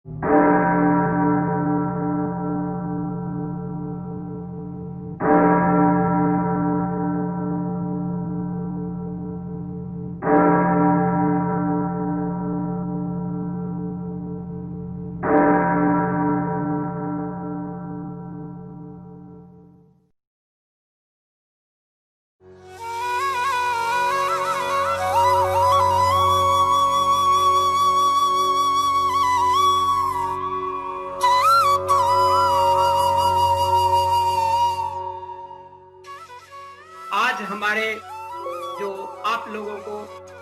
आज हमारे जो आप लोगों को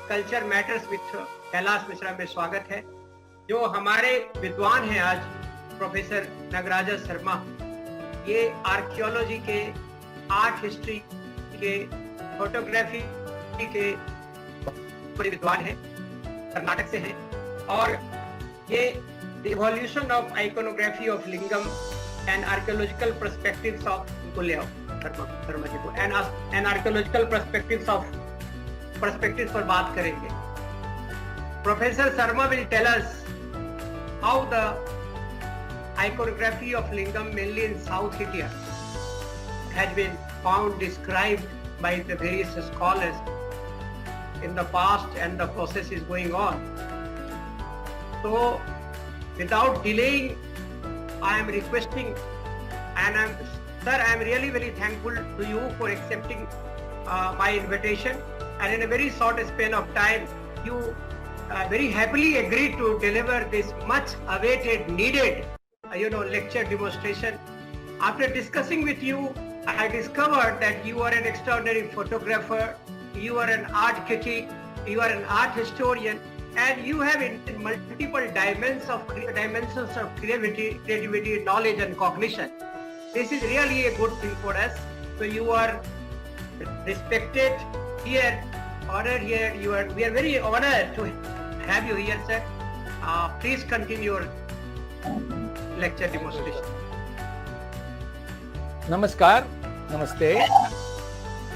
culture matters with Kailash Mishra में स्वागत है। जो हमारे विद्वान हैं आज प्रोफेसर नगराजा शर्मा, ये आर्कियोलॉजी के, आर्ट हिस्ट्री के, फोटोग्राफी के बड़े विद्वान हैं, कर्नाटक से हैं। और ये evolution of iconography of lingam and archaeological perspectives of Sharma ji को एंड आर्कियोलॉजिकल पर्सपेक्टिव्स पर बात करेंगे। Professor Sharma will tell us how the iconography of lingam mainly in South India has been found described by the various scholars in the past, and the process is going on. So without delaying, I am requesting, and I am really very thankful to you for accepting my invitation, and in a very short span of time you very happily agreed to deliver this much awaited, needed lecture demonstration. After discussing with you, I discovered that you are an extraordinary photographer, you are an art critic, you are an art historian, and you have in multiple dimensions of creativity, knowledge and cognition. This is really a good thing for us. So you are respected here, honored here. We are very honored to have you here, sir. Please continue your lecture demonstration. Namaskar, Namaste,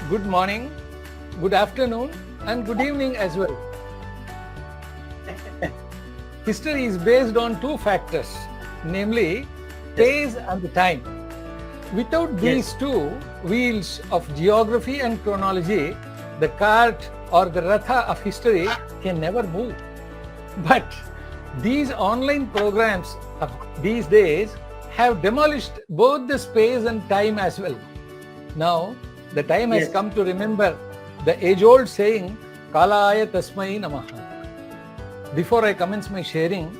good morning, good afternoon and good evening as well. History is based on two factors, namely pace and the time. Without these two wheels of geography and chronology, the cart or the ratha of history can never move. But these online programs of these days have demolished both the space and time as well. Now, the time has come to remember the age-old saying, Kalaya Tasmai Namaha. Before I commence my sharing,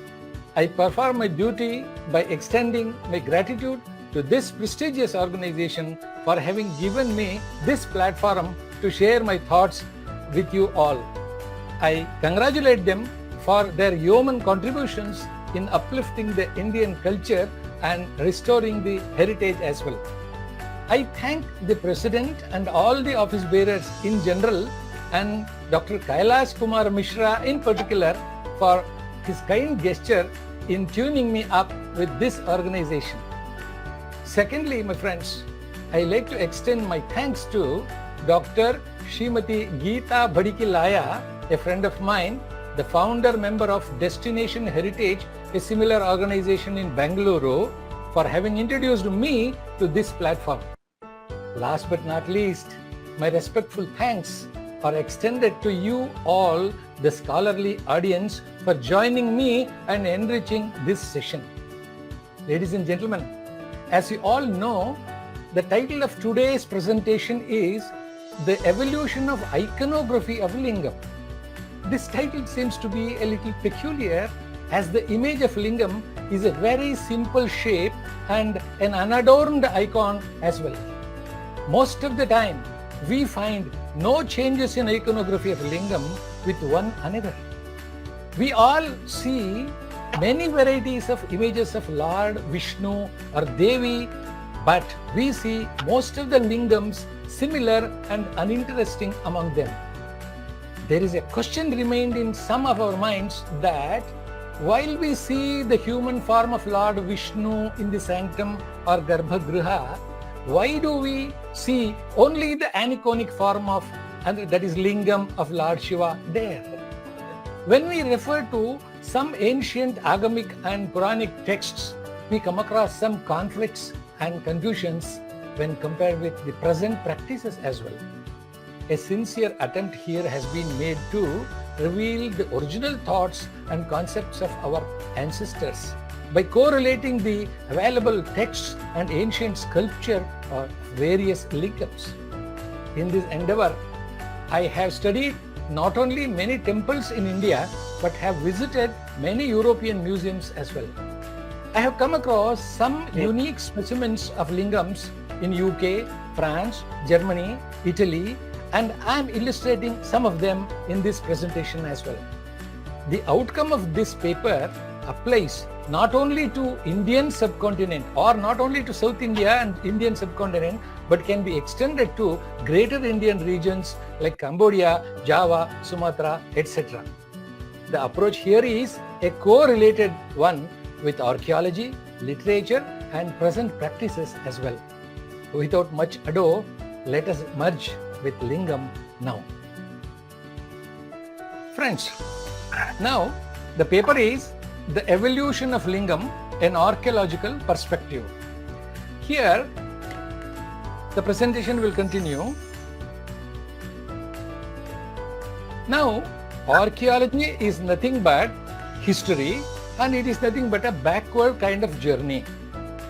I perform my duty by extending my gratitude to this prestigious organization for having given me this platform to share my thoughts with you all. I congratulate them for their yeoman contributions in uplifting the Indian culture and restoring the heritage as well. I thank the President and all the office bearers in general, and Dr. Kailash Kumar Mishra in particular for his kind gesture in tuning me up with this organization. Secondly, my friends, I like to extend my thanks to Dr. Srimati Geeta Badikilaya, a friend of mine, the founder member of Destination Heritage, a similar organization in Bangalore, for having introduced me to this platform. Last but not least, my respectful thanks are extended to you all, the scholarly audience, for joining me and enriching this session. Ladies and gentlemen, as you all know, the title of today's presentation is The Evolution of Iconography of Lingam. This title seems to be a little peculiar, as the image of Lingam is a very simple shape and an unadorned icon as well. Most of the time, we find no changes in iconography of Lingam with one another. We all see many varieties of images of Lord Vishnu or Devi, but we see most of the Lingams similar and uninteresting among them. There is a question remained in some of our minds that while we see the human form of Lord Vishnu in the sanctum or Garbhagriha, why do we see only the aniconic form of, and that is Lingam of Lord Shiva there? When we refer to some ancient Agamic and Puranic texts, we come across some conflicts and confusions when compared with the present practices as well. A sincere attempt here has been made to reveal the original thoughts and concepts of our ancestors by correlating the available texts and ancient sculpture of various lingams. In this endeavor, I have studied not only many temples in India, but have visited many European museums as well. I have come across some unique specimens of lingams in UK, France, Germany, Italy, and I am illustrating some of them in this presentation as well. The outcome of this paper applies not only to Indian subcontinent or not only to South India and Indian subcontinent, but can be extended to greater Indian regions like Cambodia, Java, Sumatra, etc. The approach here is a correlated one with archaeology, literature, and present practices as well. Without much ado, let us merge with lingam now. Friends, now the paper is The Evolution of Lingam, an Archaeological Perspective. Here, the presentation will continue. Now, archaeology is nothing but history, and it is nothing but a backward kind of journey.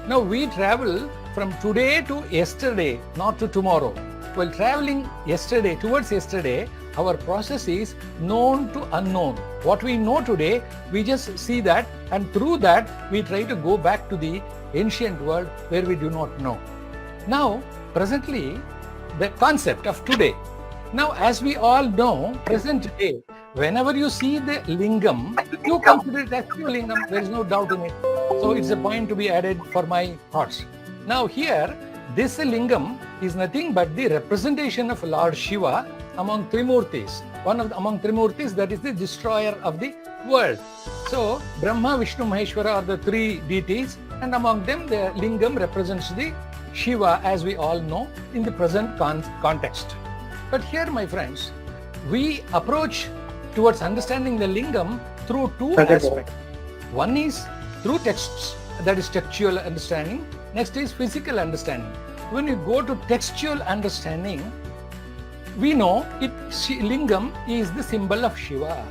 Now, we travel from today to yesterday, not to tomorrow. While traveling yesterday towards yesterday, our process is known to unknown. What we know today, we just see that, and through that, we try to go back to the ancient world where we do not know. Now, presently, the concept of today. Now, as we all know, present day, whenever you see the lingam, you consider it as pure lingam. There is no doubt in it. So, it's a point to be added for my thoughts. Now, here, this lingam is nothing but the representation of Lord Shiva among Trimurtis. Among Trimurtis, that is the destroyer of the world. So, Brahma, Vishnu, Maheshwara are the three deities, and among them the lingam represents the Shiva, as we all know in the present context. But here, my friends, we approach towards understanding the lingam through two aspects. One is through texts, that is textual understanding. Next is physical understanding. When you go to textual understanding, we know lingam is the symbol of Shiva.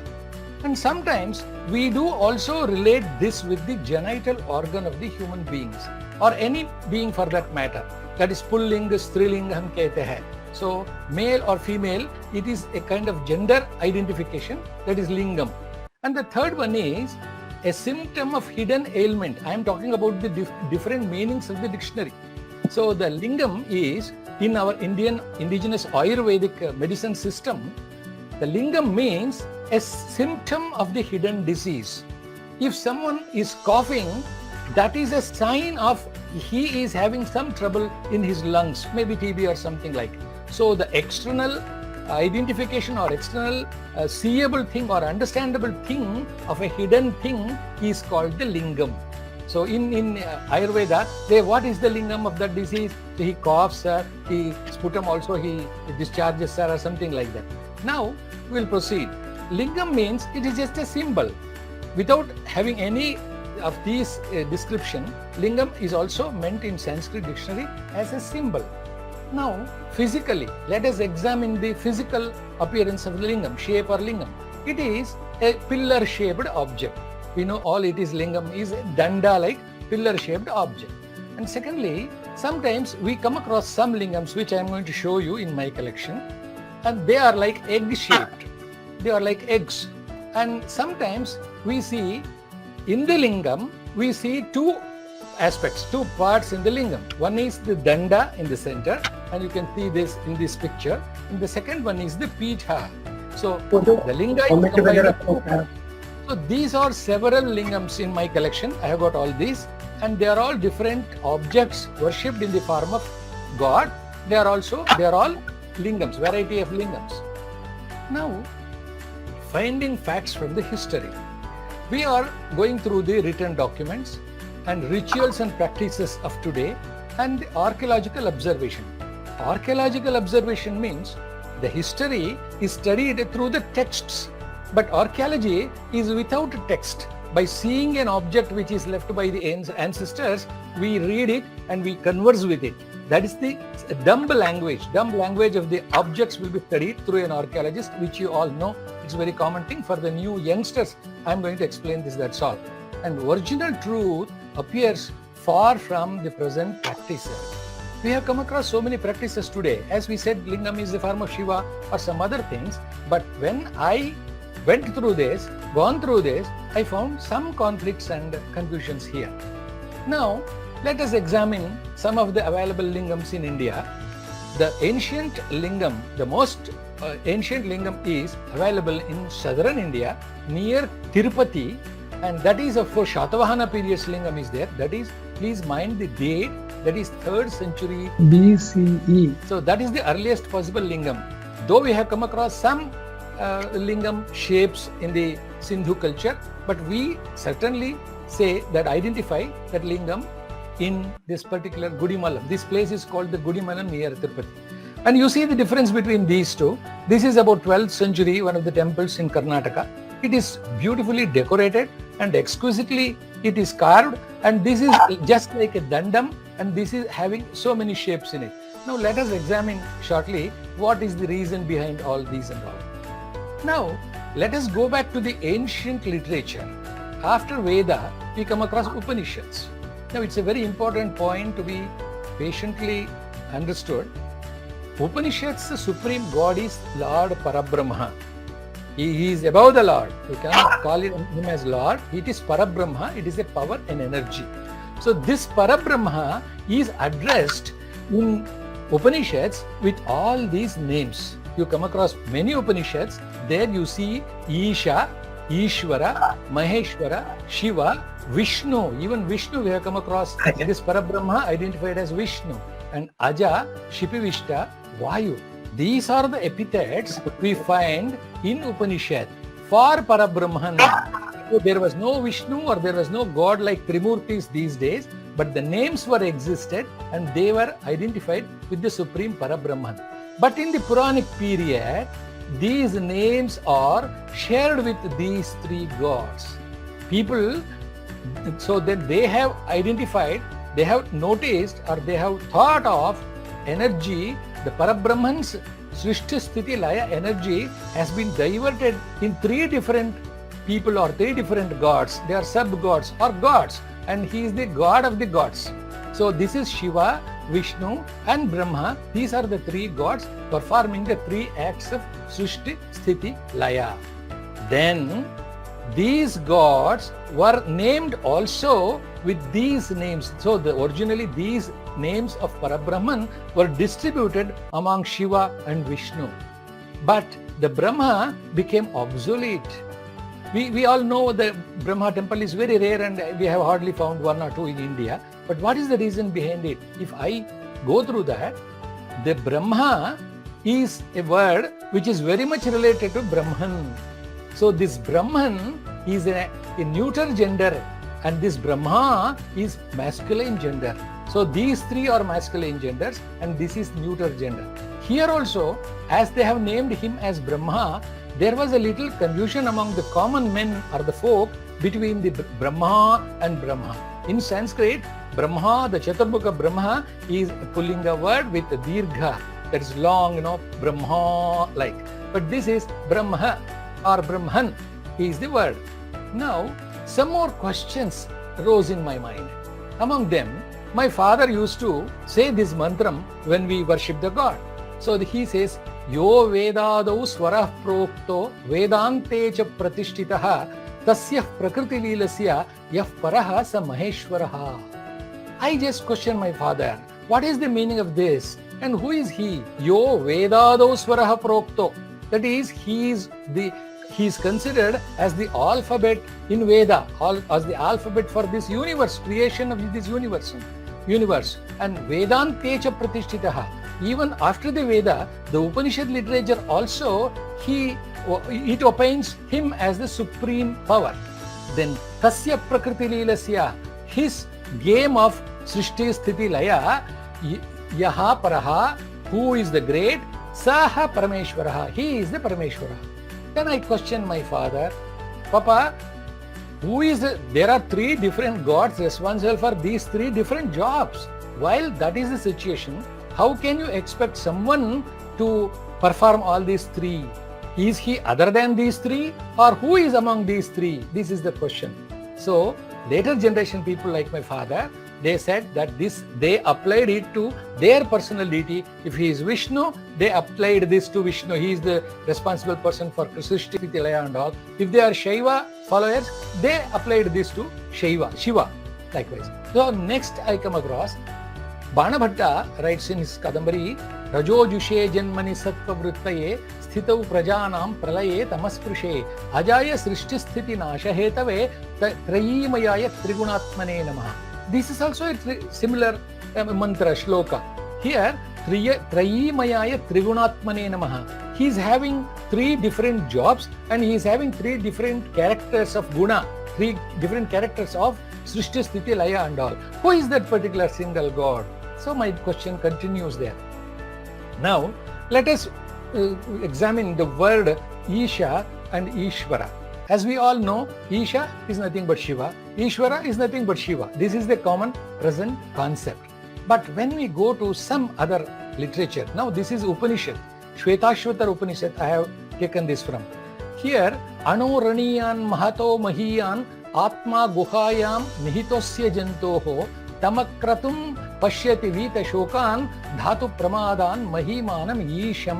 And sometimes we do also relate this with the genital organ of the human beings, or any being for that matter. That is pullinga, strilinga hum kehte hai. So male or female, it is a kind of gender identification, that is lingam. And the third one is a symptom of hidden ailment. I am talking about the different meanings of the dictionary. So the lingam is, in our indigenous Ayurvedic medicine system, the lingam means a symptom of the hidden disease. If someone is coughing, that is a sign of he is having some trouble in his lungs, maybe TB or something like. So the external identification or external seeable thing or understandable thing of a hidden thing is called the lingam. So in Ayurveda, what is the lingam of that disease? So he coughs, he sputum also he discharges, or something like that. Now we'll proceed. Lingam means it is just a symbol. Without having any of these description, lingam is also meant in Sanskrit dictionary as a symbol. Now, physically, let us examine the physical appearance of the lingam, shape or lingam. It is a pillar-shaped object. We know all it is. Lingam is a danda-like pillar-shaped object. And secondly, sometimes we come across some lingams which I am going to show you in my collection, and they are like egg-shaped. They are like eggs. And sometimes we see in the lingam, we see two aspects, two parts in the lingam. One is the danda in the center, and you can see this in this picture. And the second one is the pitha. So the linga is combined of two parts. So these are several lingams in my collection. I have got all these, and they are all different objects worshipped in the form of God. They are all lingams, variety of lingams. Now, finding facts from the history. We are going through the written documents and rituals and practices of today and the archaeological observation. Archaeological observation means the history is studied through the texts But archaeology is without text. By seeing an object which is left by the ancestors, we read it and we converse with it. That is the dumb language. Dumb language of the objects will be studied through an archaeologist, which you all know. It's a very common thing. For the new youngsters, I'm going to explain this, that's all. And original truth appears far from the present practices. We have come across so many practices today. As we said, Lingam is the form of Shiva or some other things. But when I went through this, gone through this, I found some conflicts and confusions here. Now, let us examine some of the available lingams in India. The ancient lingam, the most ancient lingam is available in southern India near Tirupati, and that is, of course, Shatavahana period's lingam is there. That is, please mind the date, that is 3rd century BCE. So that is the earliest possible lingam. Though we have come across some lingam shapes in the Sindhu culture, but we certainly say that identify that lingam in this particular Gudimalam. This place is called the Gudimalam near Tirupati. And you see the difference between these two. This is about 12th century, one of the temples in Karnataka. It is beautifully decorated and exquisitely it is carved, and this is just like a dandam, and this is having so many shapes in it. Now let us examine shortly what is the reason behind all these and all. Now let us go back to the ancient literature. After Veda, we come across Upanishads. Now it's a very important point to be patiently understood. Upanishads, the supreme God is Lord Parabrahma. He is above the Lord. We cannot call him as Lord. It is Parabrahma. It is a power and energy. So this Parabrahma is addressed in Upanishads with all these names. You come across many Upanishads. There you see Isha, Ishvara, Maheshwara, Shiva, Vishnu. Even Vishnu we have come across. This Parabrahma identified as Vishnu. And Aja, Shipivishta, Vayu. These are the epithets we find in Upanishad for Parabrahman. So there was no Vishnu or there was no God like Trimurtis these days, but the names were existed and they were identified with the supreme Parabrahman. But in the Puranic period, these names are shared with these three gods. People, so that they have identified, they have noticed or they have thought of energy, the Parabrahman's Srishti Sthiti Laya energy has been diverted in three different people or three different gods. They are sub-gods or gods, and he is the god of the gods. So this is Shiva, Vishnu and Brahma. These are the three gods performing the three acts of Srishti Sthiti Laya. Then these gods were named also with these names. So originally these names of Parabrahman were distributed among Shiva and Vishnu. But the Brahma became obsolete. We all know the Brahma temple is very rare and we have hardly found one or two in India. But what is the reason behind it? If I go through that, the Brahma is a word which is very much related to Brahman. So this Brahman is a neuter gender and this Brahma is masculine gender. So these three are masculine genders and this is neuter gender. Here also, as they have named him as Brahma, there was a little confusion among the common men or the folk between the Brahma and Brahma. In Sanskrit, Brahma, the Chaturbhuka Brahma, is a Pullinga word with a Dirgha, that is long, Brahma like. But this is Brahma or Brahman, he is the word. Now, some more questions arose in my mind. Among them, my father used to say this mantram when we worship the God. So he says, Yo Vedadau Swarah Prokto Vedante cha Pratishtitaha Tasyah Prakriti Lilasya Yah Paraha Sa Maheshwaraha. I just question my father, what is the meaning of this? And who is he? Yo Vedadau Swarah Prokto. That is, he is considered as the alphabet in Veda, as the alphabet for this universe, creation of this universe. And Vedantecha Pratishtitaha. Even after the Veda, the Upanishad literature also, it opines him as the supreme power. Then Tasya Prakriti Lilasya, his game of Srishti Sthiti Laya, Yaha Paraha, who is the great, Saha Parameshwaraha, he is the Parameshwara. Then I questioned my father, Papa, there are three different gods responsible for these three different jobs. While that is the situation, how can you expect someone to perform all these three? Is he other than these three, or who is among these three? This is the question. So later generation people like my father, they said that they applied it to their personal deity. If he is Vishnu, they applied this to Vishnu. He is the responsible person for Srishti, Sthiti, Laya and all. If they are Shaiva followers, they applied this to Shiva, likewise. So next I come across, Banabhatta writes in his Kadambari, Rajojushe Janmani Sattva Vrittaye Sthitau Prajanam Pralaye Tamasprishe Ajaya Srishti Sthiti Nasha Hetave Trayimayaya Trigunatmane Namaha. This is also a similar mantra, shloka. Here, Trayimayaya Trigunatmane Namaha. He is having three different jobs and he is having three different characters of guna, three different characters of Srishti, Sthiti, Laya and all. Who is that particular single God? So my question continues there. Now, let us examine the word Isha and Ishvara. As we all know, Isha is nothing but Shiva. Ishvara is nothing but Shiva. This is the common present concept. But when we go to some other literature, now this is Upanishad, Shvetashvatar Upanishad, I have taken this from. Here, Anoraniyan Mahato Mahiyan Atma Guhayam Nihitosya Jantoho Tamakratum Pashyati Vita Shokan Dhatu Pramadan Mahimanam Isham.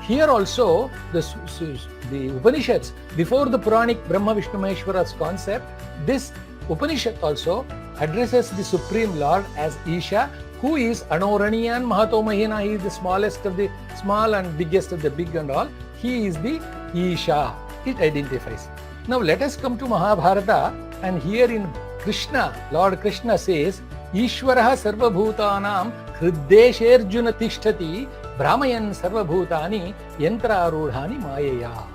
Here also, the Upanishads, before the Puranic Brahma Vishnu Maheshwara's concept, this Upanishad also addresses the Supreme Lord as Isha, who is Anoraniyan Mahato Mahina. He is the smallest of the small and biggest of the big and all. He is the Isha. It identifies. Now let us come to Mahabharata, and here in Krishna, Lord Krishna says, Ishvaraha Sarvabhutanam Hriddesherjuna Tishtati Brahmayan Sarvabhutani Yantra Arudhani Mayaya.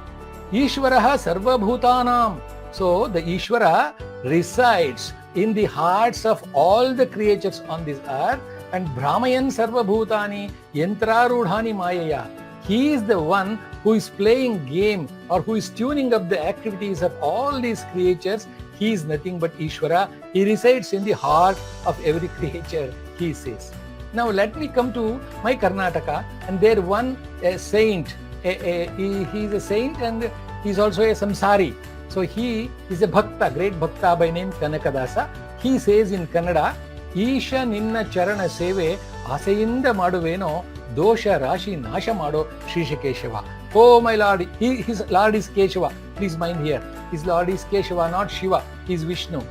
Ishvaraha Sarvabhutanam. So the Ishvara resides in the hearts of all the creatures on this earth, and Brahmayan Sarvabhutani Yantra Arudhani Mayaya. He is the one who is playing game or who is tuning up the activities of all these creatures. He is nothing but Ishvara. He resides in the heart of every creature, he says. Now let me come to my Karnataka, and there one saint, he is a saint and he is also a samsari. So he is a bhakta, great bhakta by name Kanakadasa. He says in Kannada, Isha Ninna Charana Seve Asayinda Maduveno Dosha Rashi Nasha Mado Shrisha Keshava. Oh my Lord, his Lord is Keshava. Please mind here, his Lord is Keshava, not Shiva. He is Vishnu.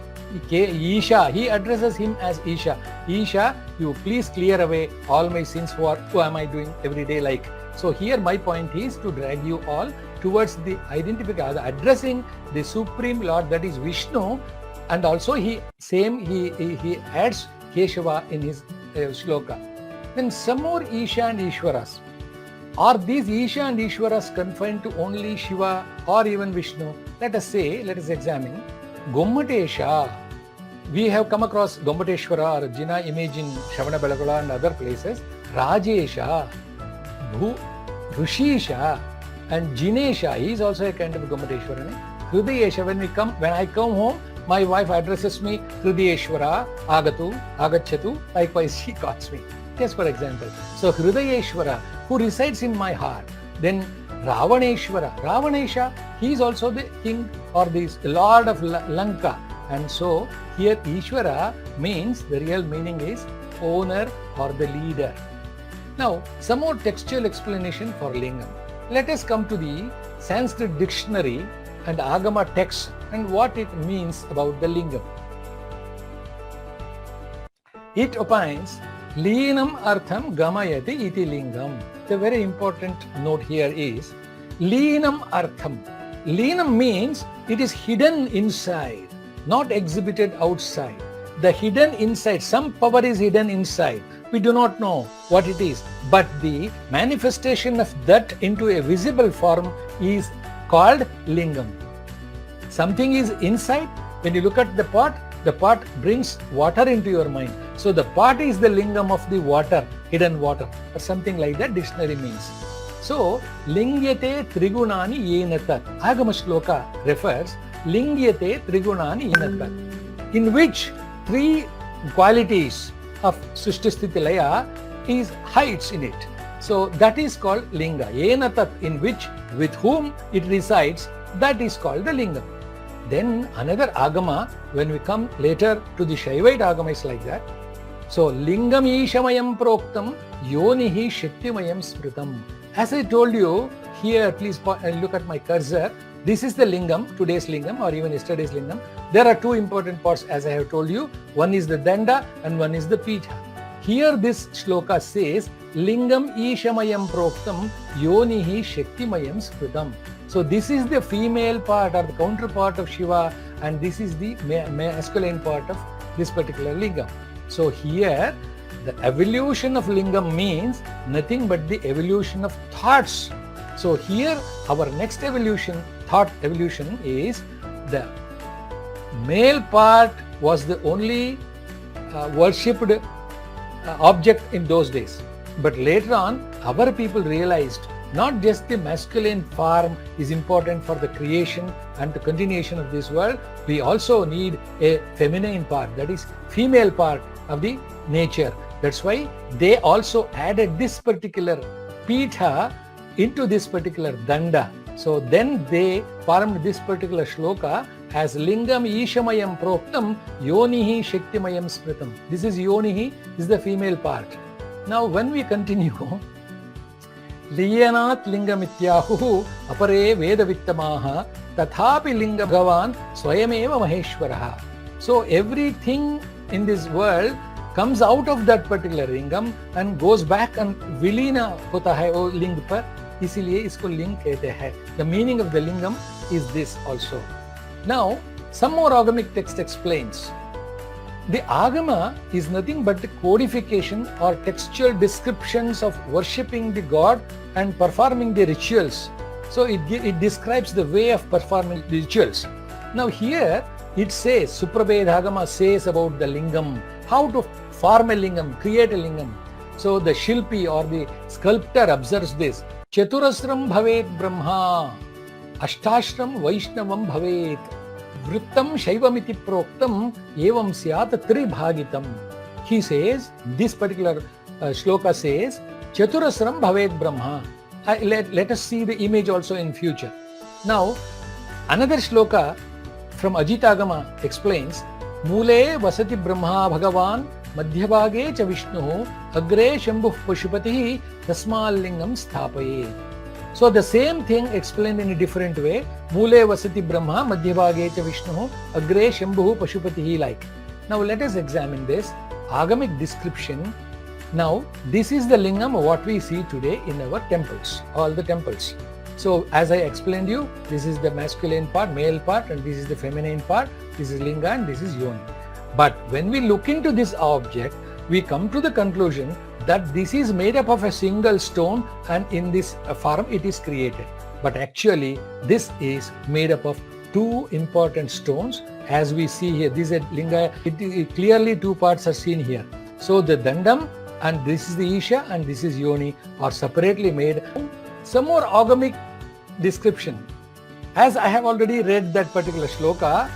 Isha, he addresses him as Isha. Isha, you please clear away all my sins. Who am I doing every day like? So here my point is to drag you all towards the identification, addressing the Supreme Lord, that is Vishnu, and also he adds Keshava in his shloka. Then some more Isha and Ishwaras. Are these Isha and Ishwaras confined to only Shiva or even Vishnu? Let us examine. Gommatesha. We have come across Gommateshwara or Jina image in Shravanabelagola and other places. Rajesha, Rushisha, and Jinesha. He is also a kind of Gommateshwara. Hridayesha. When I come home, my wife addresses me Hridayeshwara, Agatu, Agachatu. Likewise, she calls me. Just for example. So Hridayeshwara, who resides in my heart. Then Ravaneshwara. Ravanesha, he is also the king or the lord of Lanka. And so here Ishvara means, the real meaning is owner or the leader. Now some more textual explanation for Lingam. Let us come to the Sanskrit dictionary and Agama text and what it means about the Lingam. It opines, Leenam artham gamayati iti lingam. The very important note here is Leenam artham. Leenam means it is hidden inside, not exhibited outside. The hidden inside, some power is hidden inside. We do not know what it is, but the manifestation of that into a visible form is called lingam. Something is inside. When you look at the pot brings water into your mind. So the pot is the lingam of the water, hidden water, or something like that dictionary means. So, lingyate trigunani yenatat. Agama shloka refers lingyate trigunani yenatat, in which three qualities of Srishti Laya is hides in it. So that is called linga. Yenatat, in which, with whom it resides, that is called the lingam. Then another agama, when we come later to the Shaivite agama, is like that. So lingam ishamayam proktam yonihi shaktimayam smritam. As I told you here, please look at my cursor. This is the lingam, today's lingam or even yesterday's lingam. There are two important parts, as I have told you. One is the danda and one is the pitha. Here this shloka says lingam ishamayam proktam yonihi shaktimayam smritam. So this is the female part or the counterpart of Shiva, and this is the masculine part of this particular lingam. So here the evolution of lingam means nothing but the evolution of thoughts. So here our next evolution, thought evolution, is the male part was the only worshipped object in those days. But later on, our people realized not just the masculine form is important for the creation and the continuation of this world, we also need a feminine part, that is female part of the nature. That's why they also added this particular pitha into this particular danda. So then they formed this particular shloka as lingam ishamayam proktam yonihi shaktimayam smritam. This is yonihi, is the female part. Now when we continue, liyanat lingamityahu apare vedavittamaha tathapi linga bhagavan swayameva maheshwaraha. So everything in this world comes out of that particular lingam and goes back and vilina hota hai wo ling par, isliye isko ling kehte hai. The meaning of the lingam is this also. Now some more agamic text explains. The agama is nothing but the codification or textual descriptions of worshipping the god and performing the rituals. So it describes the way of performing the rituals. Now here it says, Suprabheda Agama says about the lingam, how to form a lingam, create a lingam. So the Shilpi or the sculptor observes this. Chaturasram bhavet brahma, ashtashram vaishnavam bhavet, vrittam shaivamiti proktam, evam syat tribhagitam. He says, this particular shloka says, Chaturasram bhavet brahma. Let us see the image also in future. Now, another shloka from Ajitagama explains, Mule vasati brahma bhagavan madhyabhage cha vishnu agre shambhuh pashupatihi tasmal lingam sthapaye. So the same thing explained in a different way. Mule vasati brahma madhyabhage cha vishnu agre shambhuh pashupatihi, like. Now let us examine this agamic description. Now this is the lingam what we see today in our temples, all the temples. So as I explained you, this is the masculine part, male part, and this is the feminine part. This is linga and this is yoni. But when we look into this object, we come to the conclusion that this is made up of a single stone and in this form it is created. But actually this is made up of two important stones. As we see here, this is a linga, clearly two parts are seen here. So the dandam and this is the isha and this is yoni are separately made. Some more agamic description. As I have already read that particular shloka,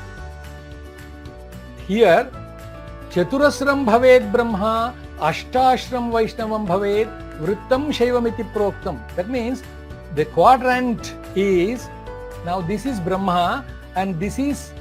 here Chaturasram bhavet brahma, ashtashram vaishnavam bhavet, vrittam shaivamiti proktam. That means the quadrant is, now this is Brahma and this is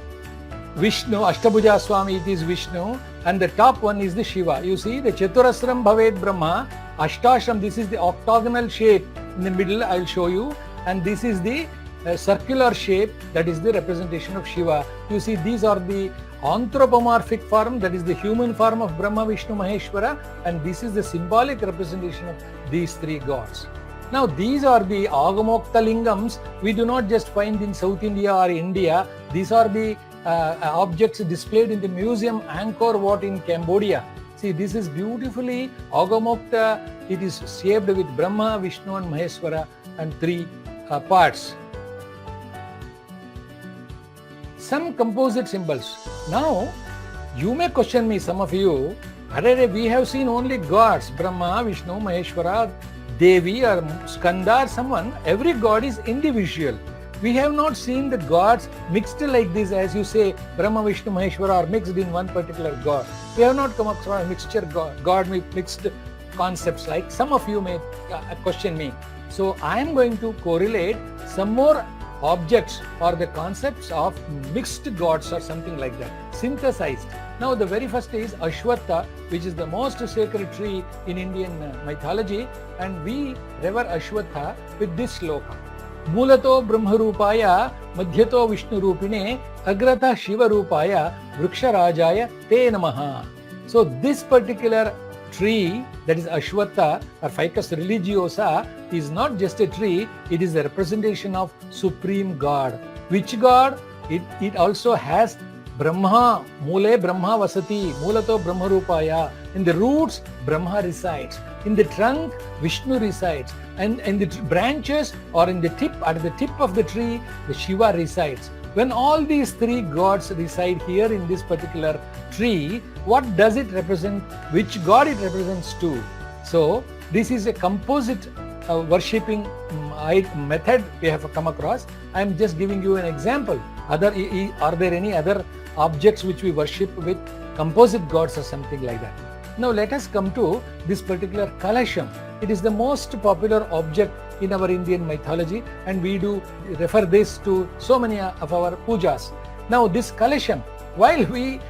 Vishnu, Ashtabhuja Swami, it is Vishnu, and the top one is the Shiva. You see the Chaturasram bhavet brahma, ashtashram, this is the octagonal shape in the middle, I will show you, and this is the circular shape, that is the representation of Shiva. You see these are the anthropomorphic form, that is the human form of Brahma, Vishnu, Maheshwara, and this is the symbolic representation of these three gods. Now these are the Agamokta lingams we do not just find in South India or India. These are the objects displayed in the museum Angkor Wat in Cambodia. See, this is beautifully Agamokta. It is shaped with Brahma, Vishnu and Maheshwara and three parts. Some composite symbols. Now, you may question me, some of you, we have seen only gods, Brahma, Vishnu, Maheshwara. Devi or Skanda or someone, every god is individual. We have not seen the gods mixed like this, as you say, Brahma, Vishnu, Maheshwara are mixed in one particular god. We have not come across a mixture god mixed concepts like some of you may question me. So I am going to correlate some more objects or the concepts of mixed gods or something like that, synthesized. Now the very first is Ashwatha, which is the most sacred tree in Indian mythology, and we revere Ashwatha with this sloka. Mulato Brahmarupaya Madhyato Vishnu Rupine Agrata Shiva Rupaya Vriksharajaya Te Namaha. So this particular tree, that is Ashwatha or Ficus religiosa, is not just a tree, it is a representation of Supreme God. Which God? It also has Brahma, Mule Brahma Vasati, Mulato Brahmarupaya. In the roots, Brahma resides. In the trunk, Vishnu resides. And in the branches or in the tip, at the tip of the tree, the Shiva resides. When all these three gods reside here in this particular tree, what does it represent? Which god it represents to? So this is a composite worshipping method we have come across. I am just giving you an example. Are there any other objects which we worship with composite gods or something like that? Now let us come to this particular Kalasham. It is the most popular object in our Indian mythology, and we do refer this to so many of our pujas. Now this Kalasham, while we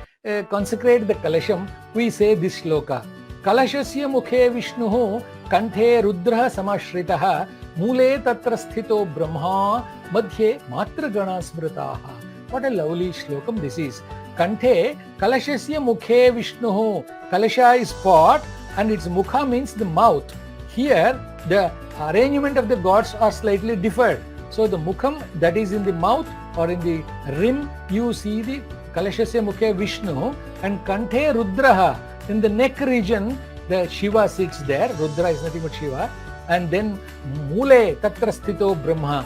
consecrate the Kalasham, we say this shloka. Kalashasya mukhe Vishnuhu kanthe rudra samashritah mule tatra sthito brahma madhye matra gana smritaha. What a lovely shlokam this is. Kanthe kalashasya mukhe Vishnuhu. Kalasha is pot and its mukha means the mouth. Here the arrangement of the gods are slightly differed. So the mukham, that is in the mouth or in the rim, you see the kalashasya mukhe Vishnu, and kanthe rudraha, in the neck region the Shiva sits there. Rudra is nothing but Shiva. And then mule tatra sthito brahma,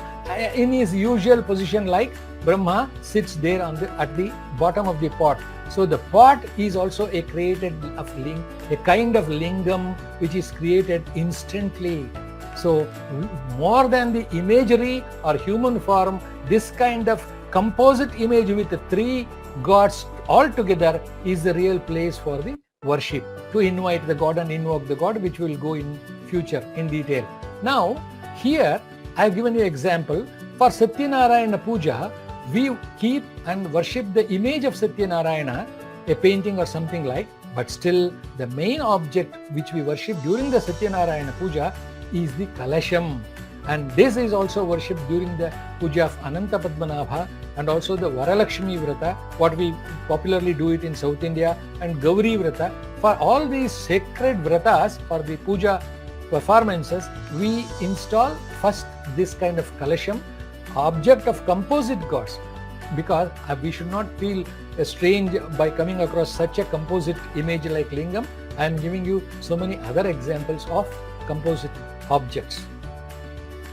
in his usual position like Brahma sits there at the bottom of the pot. So the pot is also a created of a kind of lingam which is created instantly. So more than the imagery or human form, this kind of composite image with the three gods all together is the real place for the worship, to invite the god and invoke the god, which will go in future in detail. Now here I have given you an example. For Satyanarayana Puja, we keep and worship the image of Satyanarayana, a painting or something like, but still the main object which we worship during the Satyanarayana Puja is the Kalasham. And this is also worshipped during the Puja of Ananta Padmanabha and also the Varalakshmi Vrata, what we popularly do it in South India, and Gauri Vrata. For all these sacred vratas or the puja performances, we install first this kind of Kalasham, object of composite gods, because we should not feel strange by coming across such a composite image like Lingam. I am giving you so many other examples of composite objects.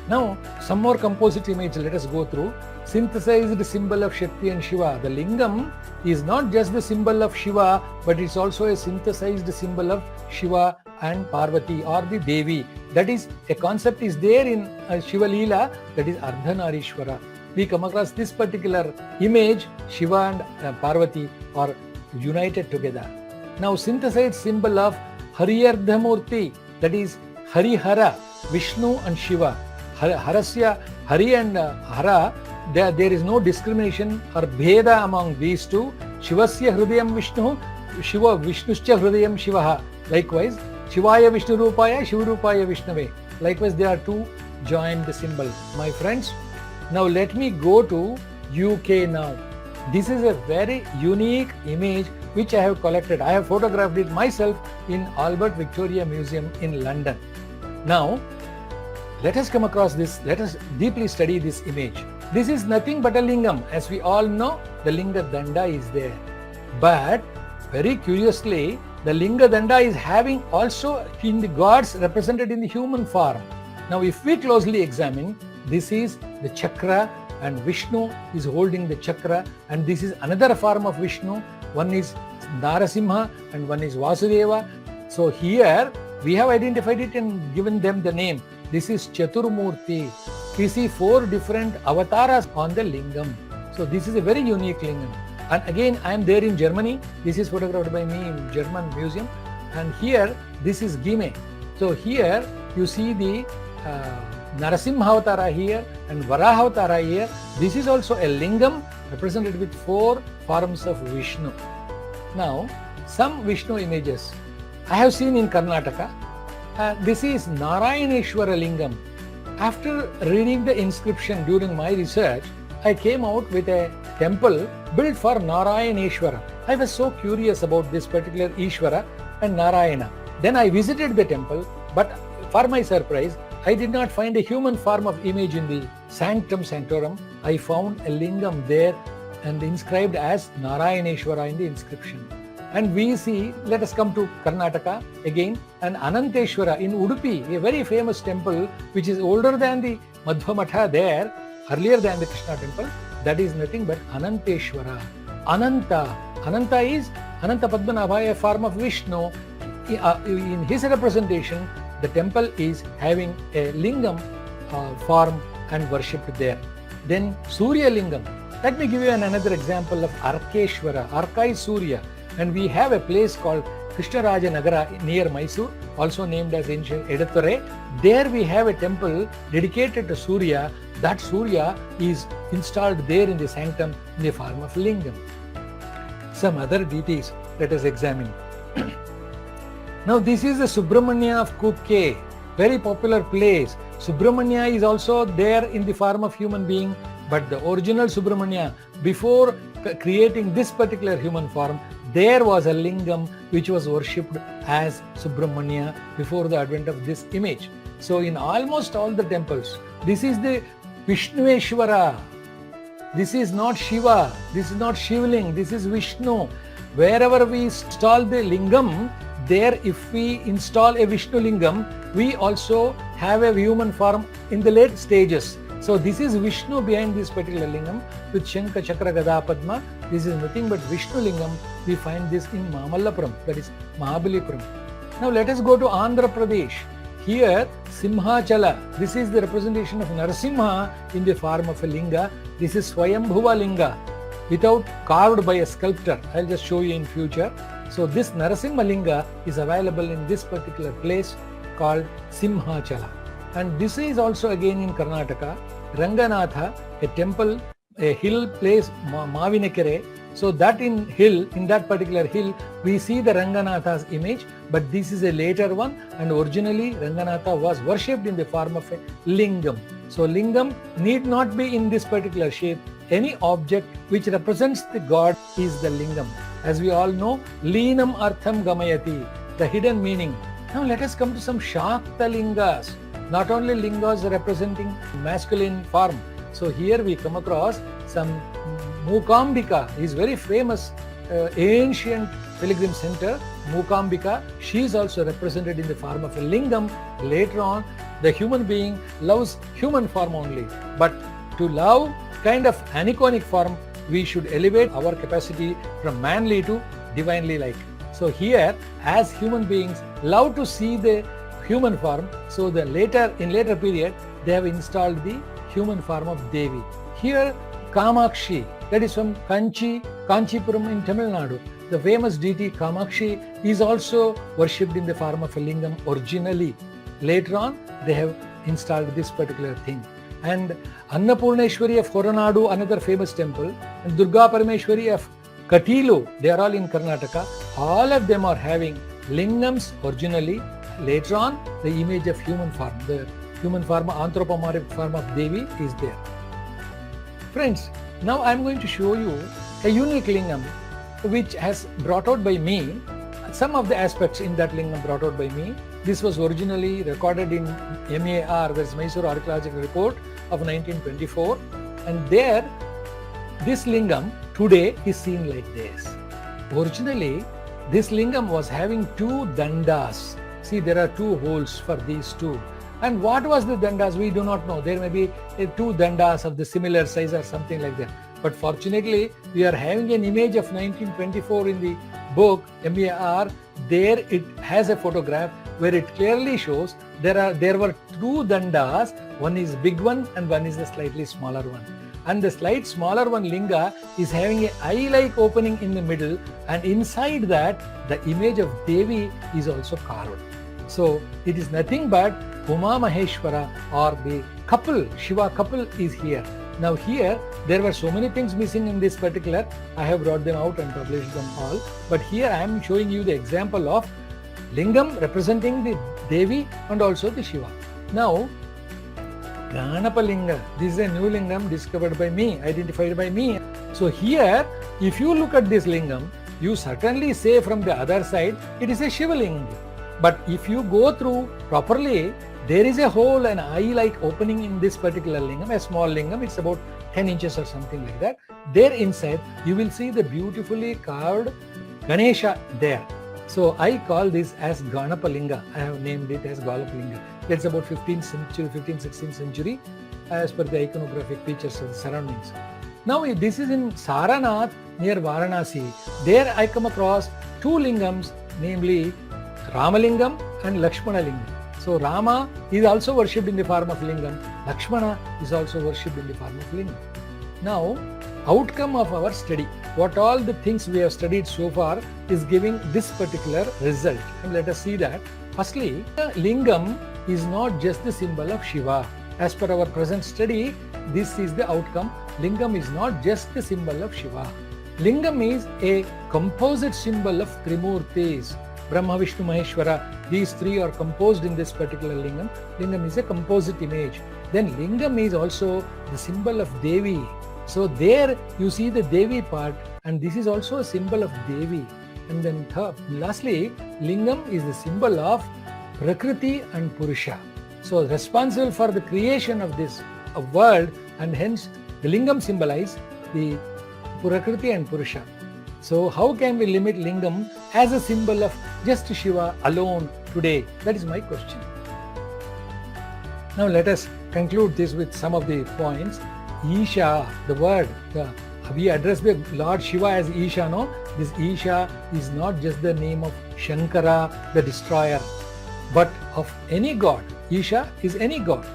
Now some more composite image let us go through. Synthesized symbol of Shakti and Shiva. The Lingam is not just the symbol of Shiva, but it's also a synthesized symbol of Shiva and Parvati or the Devi. That is, a concept is there in Shiva Leela, that is Ardhanarishwara. We come across this particular image, Shiva and Parvati are united together. Now synthesized symbol of Hariyardhamurti, that is Harihara, Vishnu and Shiva. Harasya, Hari and Hara, there is no discrimination or bheda among these two. Shivasya Hridayam Vishnu, Shiva Vishnuscha Hridayam Shivaha. Likewise, Shivaya Vishnu Rupaya, Shivarupaya Vishnave. Likewise, there are two joined symbols. My friends, now let me go to UK now. This is a very unique image which I have collected. I have photographed it myself in Albert Victoria Museum in London. Now, let us come across this, let us deeply study this image. This is nothing but a lingam. As we all know, the linga danda is there. But very curiously, the linga danda is having also in the gods represented in the human form. Now if we closely examine, this is the chakra and Vishnu is holding the chakra, and this is another form of Vishnu. One is Narasimha and one is Vasudeva. So here We have identified it and given them the name. This is Chaturmurti. We see 4 different avatars on the lingam. So this is a very unique lingam. And again, I am there in Germany. This is photographed by me in German museum. And here, this is Gime. So here, you see the Narasimha Avatara here and Varaha Avatara here. This is also a lingam represented with 4 forms of Vishnu. Now, some Vishnu images I have seen in Karnataka. This is Narayaneshwara lingam. After reading the inscription during my research, I came out with a temple built for Narayaneshwara. I was so curious about this particular Ishvara and Narayana. Then I visited the temple, but for my surprise, I did not find a human form of image in the sanctum sanctorum. I found a lingam there and inscribed as Narayaneshwara in the inscription. And we see, let us come to Karnataka again, and Ananteshwara in Udupi, a very famous temple which is older than the Madhva Matha there, earlier than the Krishna temple. That is nothing but Ananteshwara. Ananta is Ananta Padmanabha, a form of Vishnu. In his representation, the temple is having a lingam form and worshipped there. Then Surya Lingam. Let me give you another example of Arkeshwara. Arka is Surya. And we have a place called Krishnaraja Nagara near Mysore, also named as ancient Edathore. There we have a temple dedicated to Surya. That Surya is installed there in the sanctum in the form of lingam. Some other deities let us examine. Now this is the Subramanya of Kukke, very popular place. Subramanya is also there in the form of human being, but the original Subramanya, before creating this particular human form, there was a lingam which was worshipped as Subramanya before the advent of this image. So in almost all the temples, this is the Vishnueshwara. This is not Shiva, this is not Shivling, this is Vishnu. Wherever we install the lingam, there if we install a Vishnu lingam, we also have a human form in the late stages. So this is Vishnu behind this particular lingam with Shankha, Chakra, Gada, Padma. This is nothing but Vishnu lingam. We find this in Mamallapuram, that is Mahabalipuram. Now let us go to Andhra Pradesh. Here Simhachala, this is the representation of Narasimha in the form of a linga. This is Swayambhuva linga without carved by a sculptor. I'll just show you in future. So this Narasimha linga is available in this particular place called Simhachala. And this is also again in Karnataka, Ranganatha, a temple, a hill place, Mavinekere. So that in that particular hill, we see the Ranganatha's image, but this is a later one, and originally Ranganatha was worshipped in the form of a lingam. So lingam need not be in this particular shape. Any object which represents the god is the lingam. As we all know, Linam Artham Gamayati, the hidden meaning. Now let us come to some Shakta lingas. Not only lingas representing masculine form. So here we come across some Mukambika, is very famous ancient pilgrim center, Mukambika. She is also represented in the form of a lingam. Later on, the human being loves human form only. But to love kind of aniconic form, we should elevate our capacity from manly to divinely like. So here, as human beings love to see the human form, so in later period, they have installed the human form of Devi. Here, Kamakshi, that is from Kanchipuram in Tamil Nadu. The famous deity Kamakshi is also worshipped in the form of a lingam originally. Later on, they have installed this particular thing. And Annapurneshwari of Horanadu, another famous temple, and Durga Parameshwari of Katilu, they are all in Karnataka. All of them are having lingams originally. Later on, the image of human form, the human form, anthropomorphic form of Devi is there. Friends, now I am going to show you a unique lingam which has brought out by me, some of the aspects in that lingam brought out by me. This was originally recorded in MAR, that is Mysore Archaeological Report of 1924, and there this lingam today is seen like this. Originally, this lingam was having 2 dandas. See, there are 2 holes for these 2. And what was the dandas? We do not know. There may be 2 dandas of the similar size or something like that. But fortunately, we are having an image of 1924 in the book MAR. There it has a photograph where it clearly shows there were two dandas. One is big one and one is the slightly smaller one. And the slight smaller one linga is having an eye-like opening in the middle, and inside that the image of Devi is also carved. So it is nothing but Uma Maheshwara, or the couple, Shiva couple is here. Now here there were so many things missing in this particular. I have brought them out and published them all. But here I am showing you the example of lingam representing the Devi and also the Shiva. Now Ganapalinga, this is a new lingam discovered by me, identified by me. So here, if you look at this lingam, you certainly say from the other side, it is a Shiva lingam. But if you go through properly, there is a hole, an eye-like opening in this particular lingam, a small lingam, it's about 10 inches or something like that. There inside, you will see the beautifully carved Ganesha there. So I call this as Ganapalinga. I have named it as Ganapalinga. That's about 15th, 16th century as per the iconographic features of the surroundings. Now this is in Saranath near Varanasi. There I come across two lingams, namely Ramalingam and Lakshmana lingam. So Rama is also worshipped in the form of lingam. Lakshmana is also worshipped in the form of lingam. Now, outcome of our study, what all the things we have studied so far is giving this particular result. And let us see that. Firstly, lingam is not just the symbol of Shiva. As per our present study, this is the outcome. Lingam is not just the symbol of Shiva. Lingam is a composite symbol of Trimurtis. Brahma, Vishnu, Maheshwara, these three are composed in this particular lingam. Lingam is a composite image. Then lingam is also the symbol of Devi. So there you see the Devi part, and this is also a symbol of Devi. And then lastly, lingam is the symbol of Prakriti and Purusha. So responsible for the creation of this world, and hence the lingam symbolize the Prakriti and Purusha. So how can we limit lingam as a symbol of just Shiva alone today? That is my question. Now let us conclude this with some of the points. Isha, the word, we address the Lord Shiva as Isha, no? This Isha is not just the name of Shankara, the destroyer, but of any god. Isha is any god.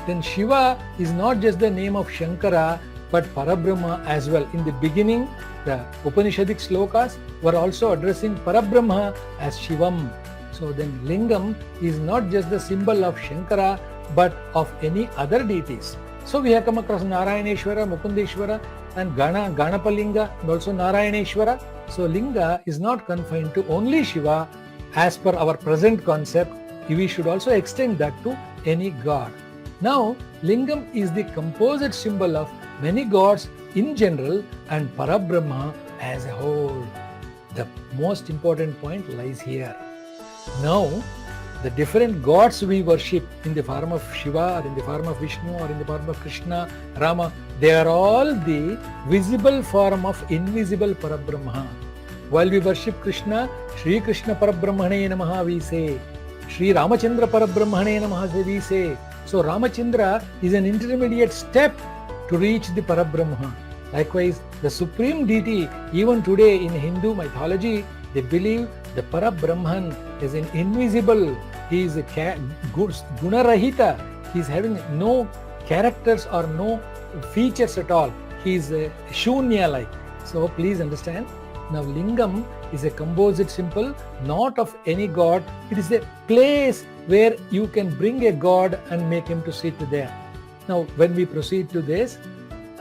Then Shiva is not just the name of Shankara, but Parabrahma as well. In the beginning, the Upanishadic slokas were also addressing Parabrahma as Shivam. So then Lingam is not just the symbol of Shankara, but of any other deities. So we have come across Narayaneshwara, Mukundeshwara, and Ganapalinga, and also Narayaneshwara. So Linga is not confined to only Shiva. As per our present concept, we should also extend that to any god. Now, Lingam is the composite symbol of many gods in general and Parabrahma as a whole. The most important point lies here. Now, the different gods we worship in the form of Shiva, or in the form of Vishnu, or in the form of Krishna, Rama, they are all the visible form of invisible Parabrahma. While we worship Krishna, Shri Krishna Parabrahmane Namaha we say. Shri Ramachandra Parabrahmane Namaha we say. So Ramachandra is an intermediate step to reach the Parabrahma. Likewise, the supreme deity, even today in Hindu mythology, they believe the Parabrahman is an invisible. He is a Gunarahita. He is having no characters or no features at all. He is Shunya-like. So please understand. Now Lingam is a composite symbol, not of any god. It is a place where you can bring a god and make him to sit there. Now when we proceed to this,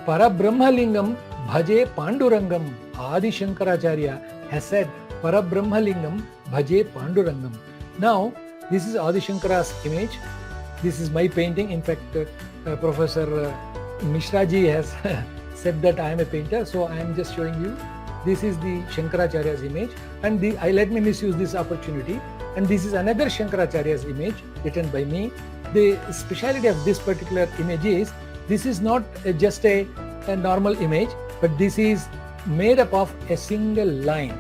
Parabrahma Lingam Bhaje Pandurangam. Adi Shankaracharya has said Parabrahma Lingam Bhaje Pandurangam. Now this is Adi Shankara's image. This is my painting. In fact, Professor Mishraji has said that I am a painter, so I am just showing you. This is the Shankaracharya's image, and let me misuse this opportunity. And this is another Shankaracharya's image written by me. The speciality of this particular image is, this is not just a normal image, but this is made up of a single line.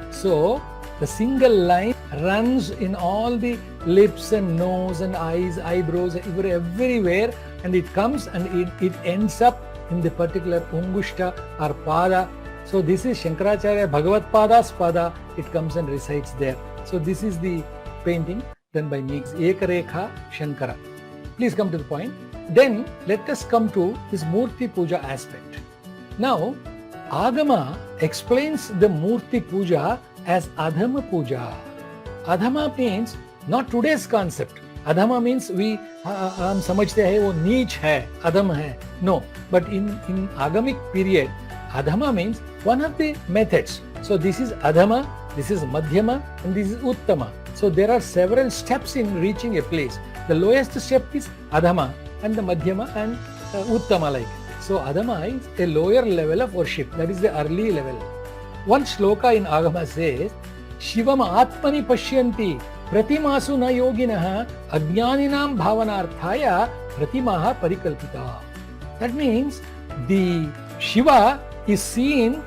So the single line runs in all the lips and nose and eyes, eyebrows, everywhere, and it comes and it ends up in the particular Ungushta or Pada. So this is Shankaracharya Bhagavad Pada's Pada. It comes and resides there. So this is the painting. then by me, Ekarekha Shankara. Please come to the point. Then let us come to this Murti Puja aspect. Now, Agama explains the Murti Puja as Adhama Puja. Adhama means not today's concept. Adhama means हम समझते हैं वो नीच है, अधम है. No, but in Agamic period, Adhama means one of the methods. So this is Adhama, this is Madhyama, and this is Uttama. So there are several steps in reaching a place. The lowest step is Adhama, and the Madhyama and Uttama like. So Adhama is a lower level of worship. That is the early level. One shloka in Agama says, Shivam Atmani Pashyanti Pratimasu na yoginaha ajnaninam bhavanarthaya pratimaha parikalpita. That means the Shiva is seen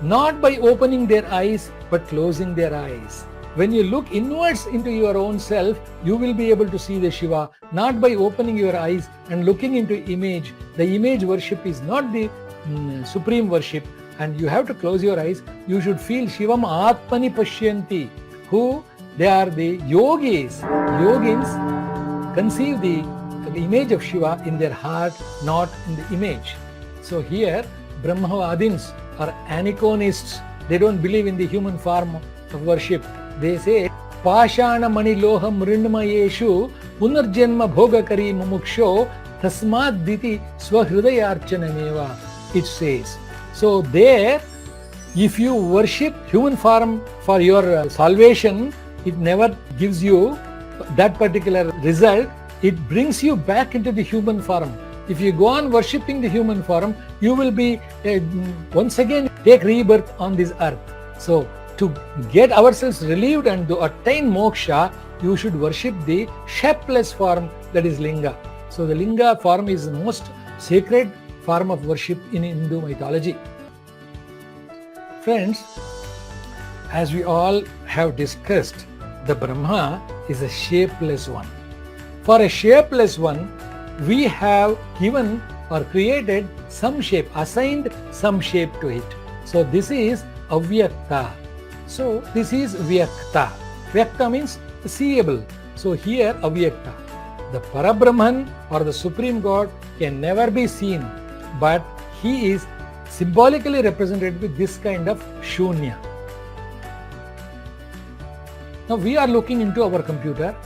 not by opening their eyes but closing their eyes. When you look inwards into your own self, you will be able to see the Shiva, not by opening your eyes and looking into image. The image worship is not the supreme worship, and you have to close your eyes. You should feel Shivam Atmani Pashyanti, who they are the yogis. Yogins conceive the image of Shiva in their heart, not in the image. So here, Brahmavadins or Aniconists, they don't believe in the human form of worship. They say, Pashana mani loham rinmayeshu punarjanma bhogakari mumuksho tasmad diti swahridayarchanameva, it says. So there, if you worship human form for your salvation, it never gives you that particular result. It brings you back into the human form. If you go on worshipping the human form, you will be once again take rebirth on this earth. So to get ourselves relieved and to attain moksha, you should worship the shapeless form, that is Linga. So the Linga form is the most sacred form of worship in Hindu mythology. Friends, as we all have discussed, the Brahma is a shapeless one. For a shapeless one, we have given or created some shape, assigned some shape to it. So this is Avyakta. So this is Vyakta. Vyakta means seeable. So here Avyakta. The Parabrahman or the Supreme God can never be seen, but he is symbolically represented with this kind of Shunya. Now we are looking into our computer.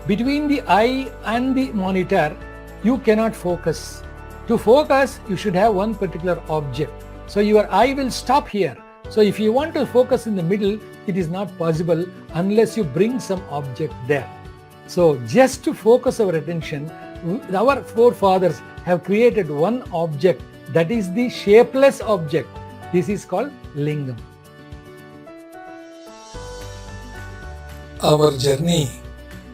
Between the eye and the monitor, you cannot focus. To focus, you should have one particular object. So your eye will stop here. So if you want to focus in the middle, it is not possible unless you bring some object there. So just to focus our attention, our forefathers have created one object, that is the shapeless object. This is called Lingam. Our journey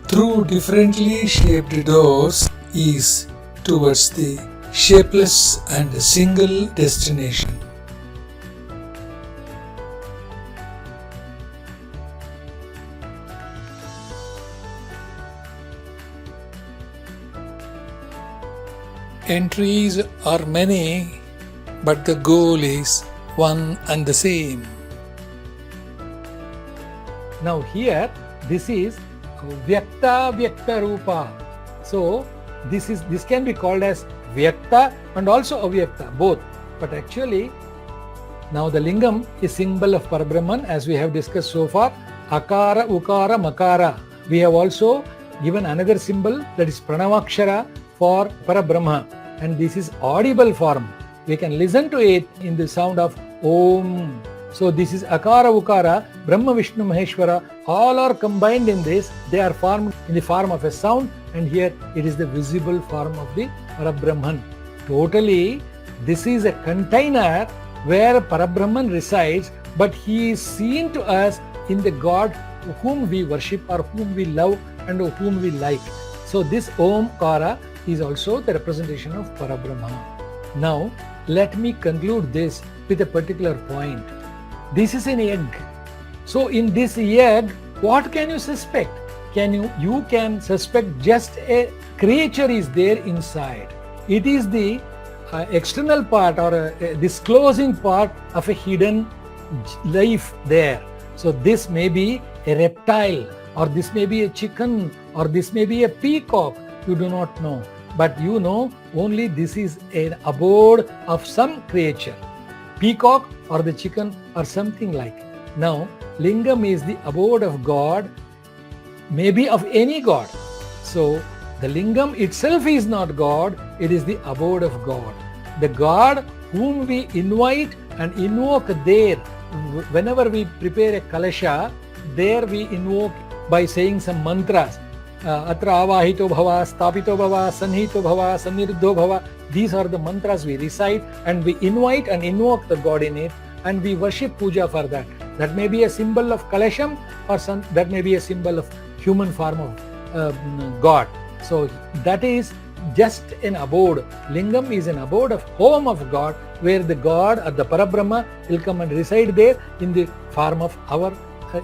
through differently shaped doors is towards the shapeless and single destination. Entries are many, but the goal is one and the same. Now here, this is Vyakta Vyakta Rupa. So this can be called as Vyakta and also Avyakta, both. But actually, now the Lingam is symbol of Parabrahman, as we have discussed so far. Akara, Ukara, Makara. We have also given another symbol, that is Pranavakshara, for Parabrahma, and this is audible form. We can listen to it in the sound of Om. So this is Akara Ukara, Brahma Vishnu Maheshwara, all are combined in this. They are formed in the form of a sound, and here it is the visible form of the Parabrahman. Totally, this is a container where Parabrahman resides, but he is seen to us in the God whom we worship or whom we love and whom we like. So this Omkara is also the representation of Parabrahma. Now, let me conclude this with a particular point. This is an egg. So in this egg, what can you suspect? You can suspect just a creature is there inside. It is the external part or a disclosing part of a hidden life there. So this may be a reptile or this may be a chicken, or this may be a peacock. You do not know. But you know only this is an abode of some creature. Peacock or the chicken or something like. Now, lingam is the abode of God, maybe of any God. So, the lingam itself is not God, it is the abode of God. The God whom we invite and invoke there, whenever we prepare a kalasha, there we invoke by saying some mantras. Atra avahito bhava, stapito bhava, sanhito bhava, saniruddho bhava. These are the mantras we recite and we invite and invoke the God in it, and we worship puja for that. That may be a symbol of kalasham, or that may be a symbol of human form of God. So that is just an abode. Lingam is an abode of home of God, where the God or the Parabrahma will come and reside there in the form of our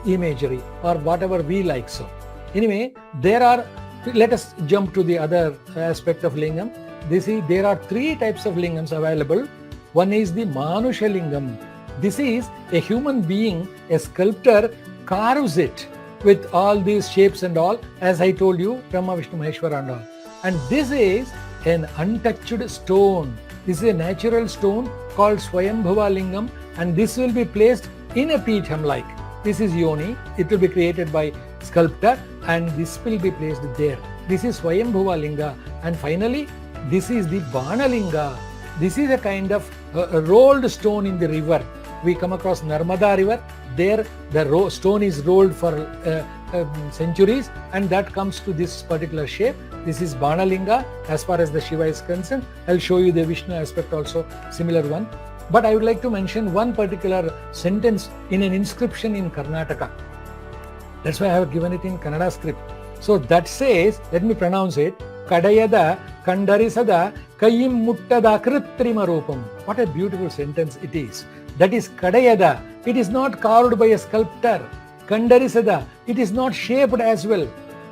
imagery or whatever we like so. Anyway, let us jump to the other aspect of lingam. There are three types of lingams available. One is the Manusha lingam. This is a human being, a sculptor carves it with all these shapes and all, as I told you, Brahma, Vishnu, Maheshwara and all. And this is an untouched stone. This is a natural stone called Swayambhuva lingam, and this will be placed in a peetham like. This is yoni. It will be created by sculptor, and this will be placed there. This is Swayambhuva linga. And finally, this is the Banalinga. This is a kind of a rolled stone in the river. We come across Narmada river. There the stone is rolled for centuries, and that comes to this particular shape. This is Banalinga as far as the Shiva is concerned. I'll show you the Vishnu aspect also, similar one. But I would like to mention one particular sentence in an inscription in Karnataka. That's why I have given it in Kannada script. So that says, let me pronounce it, Kadayada Kandarisada Kayim Muttada Krittrima Rupam. What a beautiful sentence it is. That is Kadayada. It is not carved by a sculptor. Kandarisada. It is not shaped as well.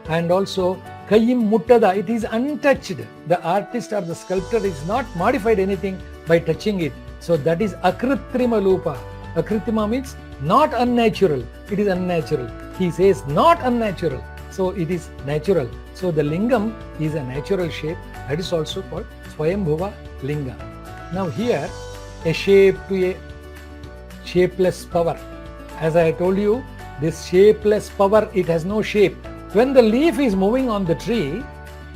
And also Kayim Muttada. It is untouched. The artist or the sculptor is not modified anything by touching it. So that is Akritrima Lupa. Akritrima means not unnatural. It is unnatural. He says not unnatural. So it is natural. So the lingam is a natural shape. That is also called Swayambhuva linga. Now here, a shape to a shapeless power. As I told you, this shapeless power, it has no shape. When the leaf is moving on the tree,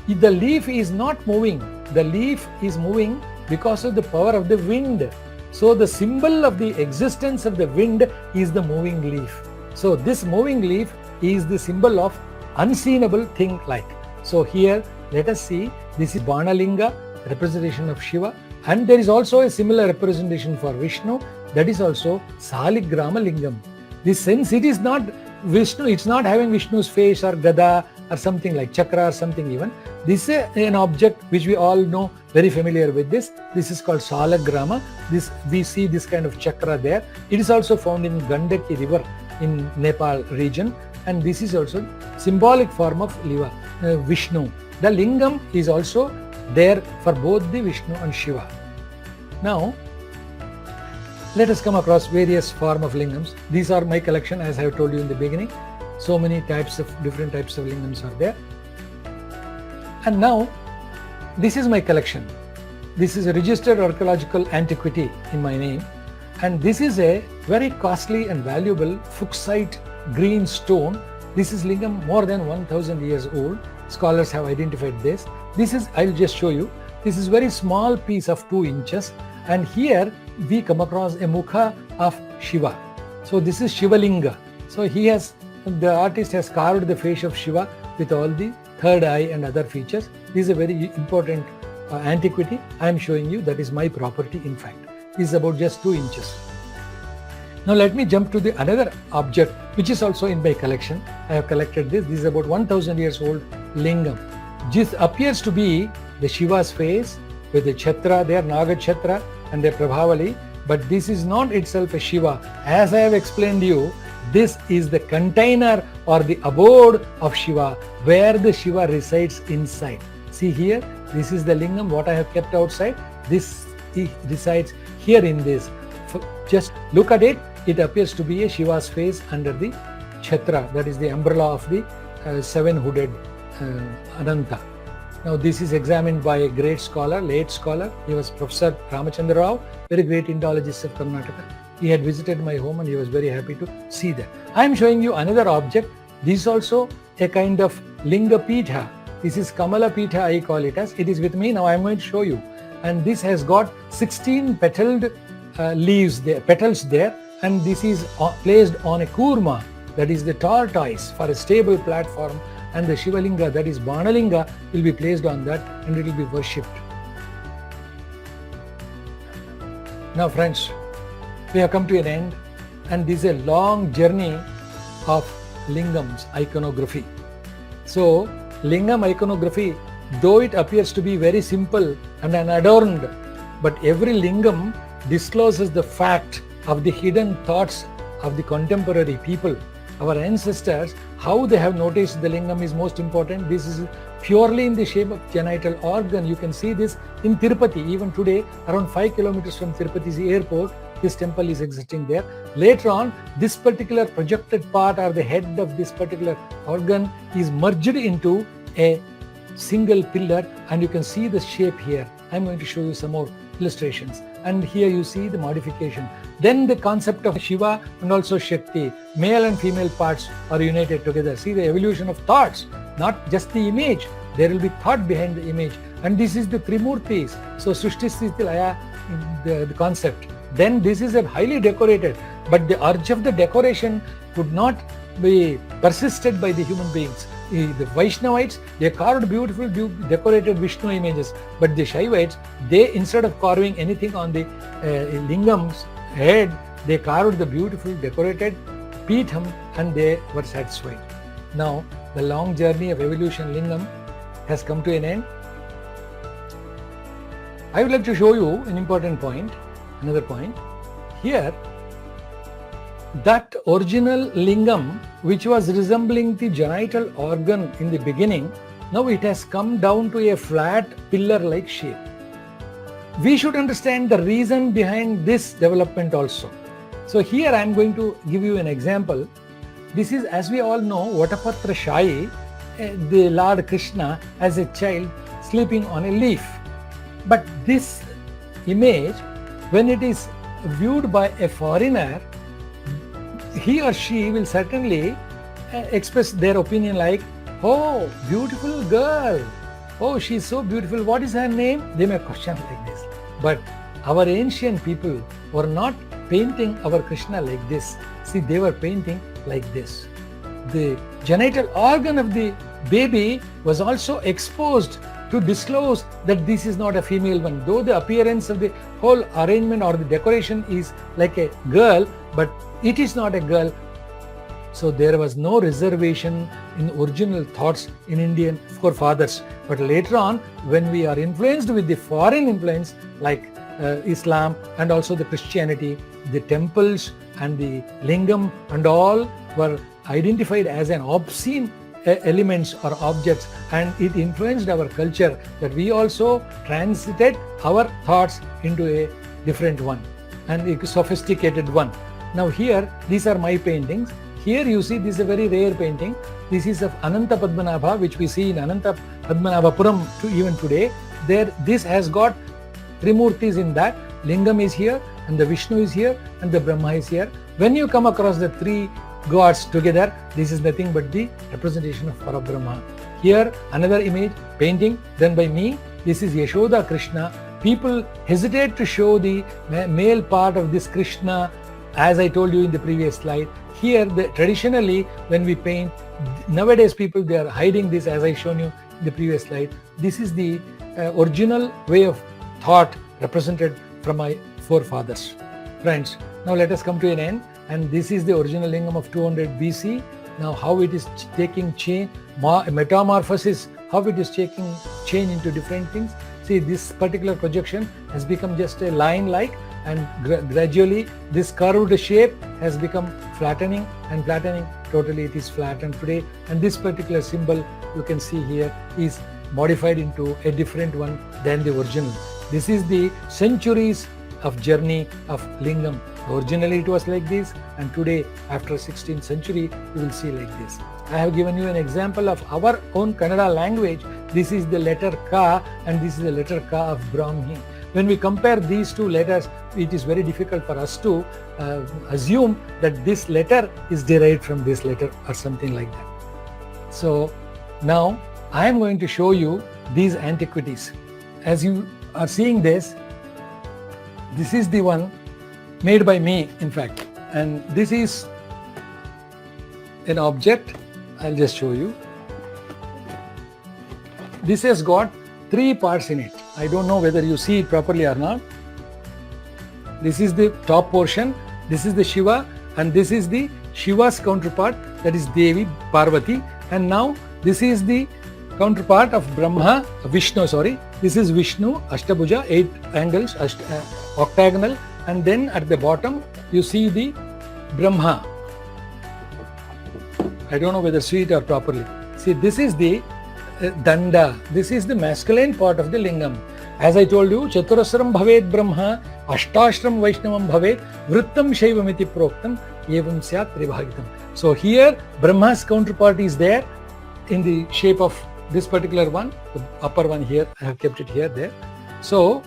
the leaf is not moving. The leaf is moving because of the power of the wind. So the symbol of the existence of the wind is the moving leaf. So this moving leaf is the symbol of unseenable thing like. So here let us see, this is Banalinga, representation of Shiva, and there is also a similar representation for Vishnu, that is also Saligrama Lingam. This sense, it is not Vishnu, it's not having Vishnu's face or Gada or something like Chakra or something even. This is an object which we all know, very familiar with this. This is called Salagrama. This we see this kind of chakra there. It is also found in Gandaki river in Nepal region, and this is also symbolic form of Vishnu. The lingam is also there for both the Vishnu and Shiva. Now, let us come across various form of lingams. These are my collection, as I have told you in the beginning. So many different types of lingams are there. And now, this is my collection. This is a registered archaeological antiquity in my name. And this is a very costly and valuable Fuchsite green stone. This is lingam more than 1000 years old. Scholars have identified this. This is, I'll just show you. This is very small piece of 2 inches. And here we come across a mukha of Shiva. So this is Shivalinga. So the artist has carved the face of Shiva with all the third eye and other features. This is a very important antiquity I am showing you. That is my property in fact. This is about just 2 inches. Now let me jump to the another object which is also in my collection. I have collected this. This is about 1000 years old lingam. This appears to be the Shiva's face with the chhatra there, Naga chhatra and the Prabhavali, but this is not itself a Shiva. As I have explained to you, this is the container or the abode of Shiva where the Shiva resides inside. See here, this is the lingam what I have kept outside. This resides here in this. Just look at it. It appears to be a Shiva's face under the Chhatra, that is the umbrella of the seven-hooded Ananta. Now this is examined by a great scholar, late scholar. He was Professor Ramachandra Rao, very great Indologist of Karnataka. He had visited my home and he was very happy to see that. I am showing you another object. This is also a kind of Linga Pitha. This is Kamala Pitha, I call it as. It is with me now. I am going to show you. And this has got 16 petaled leaves there, petals there. And this is placed on a kurma, that is the tortoise, for a stable platform. And the Shivalinga, that is Banalinga, will be placed on that and it will be worshipped. Now friends, we have come to an end, and this is a long journey of Lingams iconography. So Lingam iconography, though it appears to be very simple and unadorned, but every Lingam discloses the fact of the hidden thoughts of the contemporary people. Our ancestors, how they have noticed the lingam is most important. This is purely in the shape of genital organ. You can see this in Tirupati. Even today, around 5 kilometers from Tirupati's airport, this temple is existing there. Later on, this particular projected part or the head of this particular organ is merged into a single pillar, and you can see the shape here. I'm going to show you some more illustrations. And here you see the modification. Then the concept of Shiva and also Shakti, male and female parts are united together. See the evolution of thoughts, not just the image. There will be thought behind the image. And this is the Trimurtis. So Srishti Sthiti Laya, the concept. Then this is a highly decorated, but the urge of the decoration could not be persisted by the human beings. The Vaishnavites, they carved beautiful decorated Vishnu images, but the Shaivites, they, instead of carving anything on the Lingam's head, they carved the beautiful decorated Pitham and they were satisfied. Now the long journey of evolution Lingam has come to an end. I would like to show you an important point, another point. Here, that original lingam, which was resembling the genital organ in the beginning, now it has come down to a flat pillar-like shape. We should understand the reason behind this development also. So here I am going to give you an example. This is, as we all know, Vatapatra Shayi, the Lord Krishna as a child sleeping on a leaf. But this image, when it is viewed by a foreigner, he or she will certainly express their opinion like, oh, beautiful girl. Oh, she's so beautiful. What is her name? They may question like this. But our ancient people were not painting our Krishna like this. See, they were painting like this. The genital organ of the baby was also exposed to disclose that this is not a female one. Though the appearance of the whole arrangement or the decoration is like a girl, but it is not a girl. So there was no reservation in original thoughts in Indian forefathers. But later on, when we are influenced with the foreign influence like Islam and also the Christianity, the temples and the lingam and all were identified as an obscene elements or objects, and it influenced our culture that we also transited our thoughts into a different one and a sophisticated one. Now here, these are my paintings. Here you see this is a very rare painting. This is of Ananta Padmanabha, which we see in Ananta Padmanabhapuram even today. There, this has got Trimurtis in that. Lingam is here and the Vishnu is here and the Brahma is here. When you come across the three gods together, this is nothing but the representation of Parabrahma. Here another image, painting done by me. This is Yashoda Krishna. People hesitate to show the male part of this Krishna, as I told you in the previous slide. Here, traditionally, when we paint, nowadays people, they are hiding this, as I shown you in the previous slide. This is the original way of thought represented from my forefathers. Friends, now let us come to an end. And this is the original lingam of 200 BC. Now how it is taking change, metamorphosis, how it is taking change into different things. See, this particular projection has become just a line-like, and gradually this curved shape has become flattening and flattening. Totally it is flattened today. And this particular symbol you can see here is modified into a different one than the original. This is the centuries of journey of lingam Originally it was like this, and today after 16th century you will see like this. I have given you an example of our own Kannada language. This is the letter Ka and this is the letter Ka of Brahmi. When we compare these two letters, it is very difficult for us to assume that this letter is derived from this letter or something like that. So now I am going to show you these antiquities. As you are seeing this is the one made by me, in fact, and this is an object. I'll just show you. This has got 3 parts in it. I don't know whether you see it properly or not. This is the top portion, this is the Shiva, and this is the Shiva's counterpart, that is Devi Parvati, and now this is the counterpart of Brahma, Vishnu, sorry. This is Vishnu, Ashtabhuja, 8 angles, octagonal, and then at the bottom you see the Brahma. I don't know whether see it or properly. See, this is the Danda. This is the masculine part of the lingam. As I told you, Chaturasram bhavet Brahma, Ashtashram Vaishnavam bhavet, Vrittam Shaivamiti Proktam, Evam Syat Tribhagitam. So here Brahma's counterpart is there in the shape of this particular one, the upper one here. I have kept it here, there. So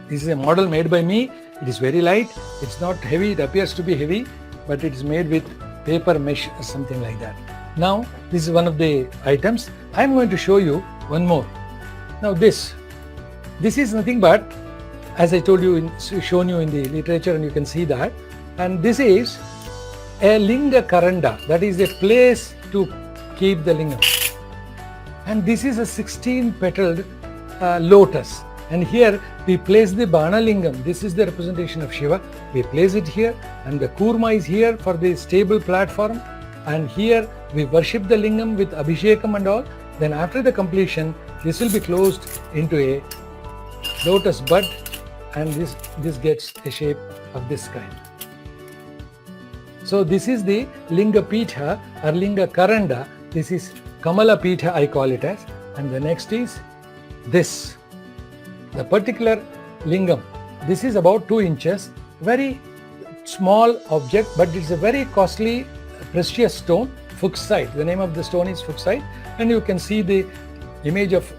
this is a model made by me. It is very light. It's not heavy. It appears to be heavy, but it is made with paper mesh or something like that. Now, this is one of the items. I am going to show you one more. Now this is nothing but, as I told you, shown you in the literature, and you can see that. And this is a Linga Karanda. That is a place to keep the lingam. And this is a 16-petaled lotus. And here we place the Bana Lingam. This is the representation of Shiva. We place it here, and the Kurma is here for the stable platform. And here we worship the Lingam with Abhishekam and all. Then after the completion, this will be closed into a lotus bud, and this gets a shape of this kind. So this is the Linga Pitha or Linga Karanda. This is Kamala Pitha, I call it as. And the next is this. The particular lingam, this is about 2 inches, very small object, but it's a very costly, precious stone, Fuchsite. The name of the stone is Fuchsite, and you can see the image of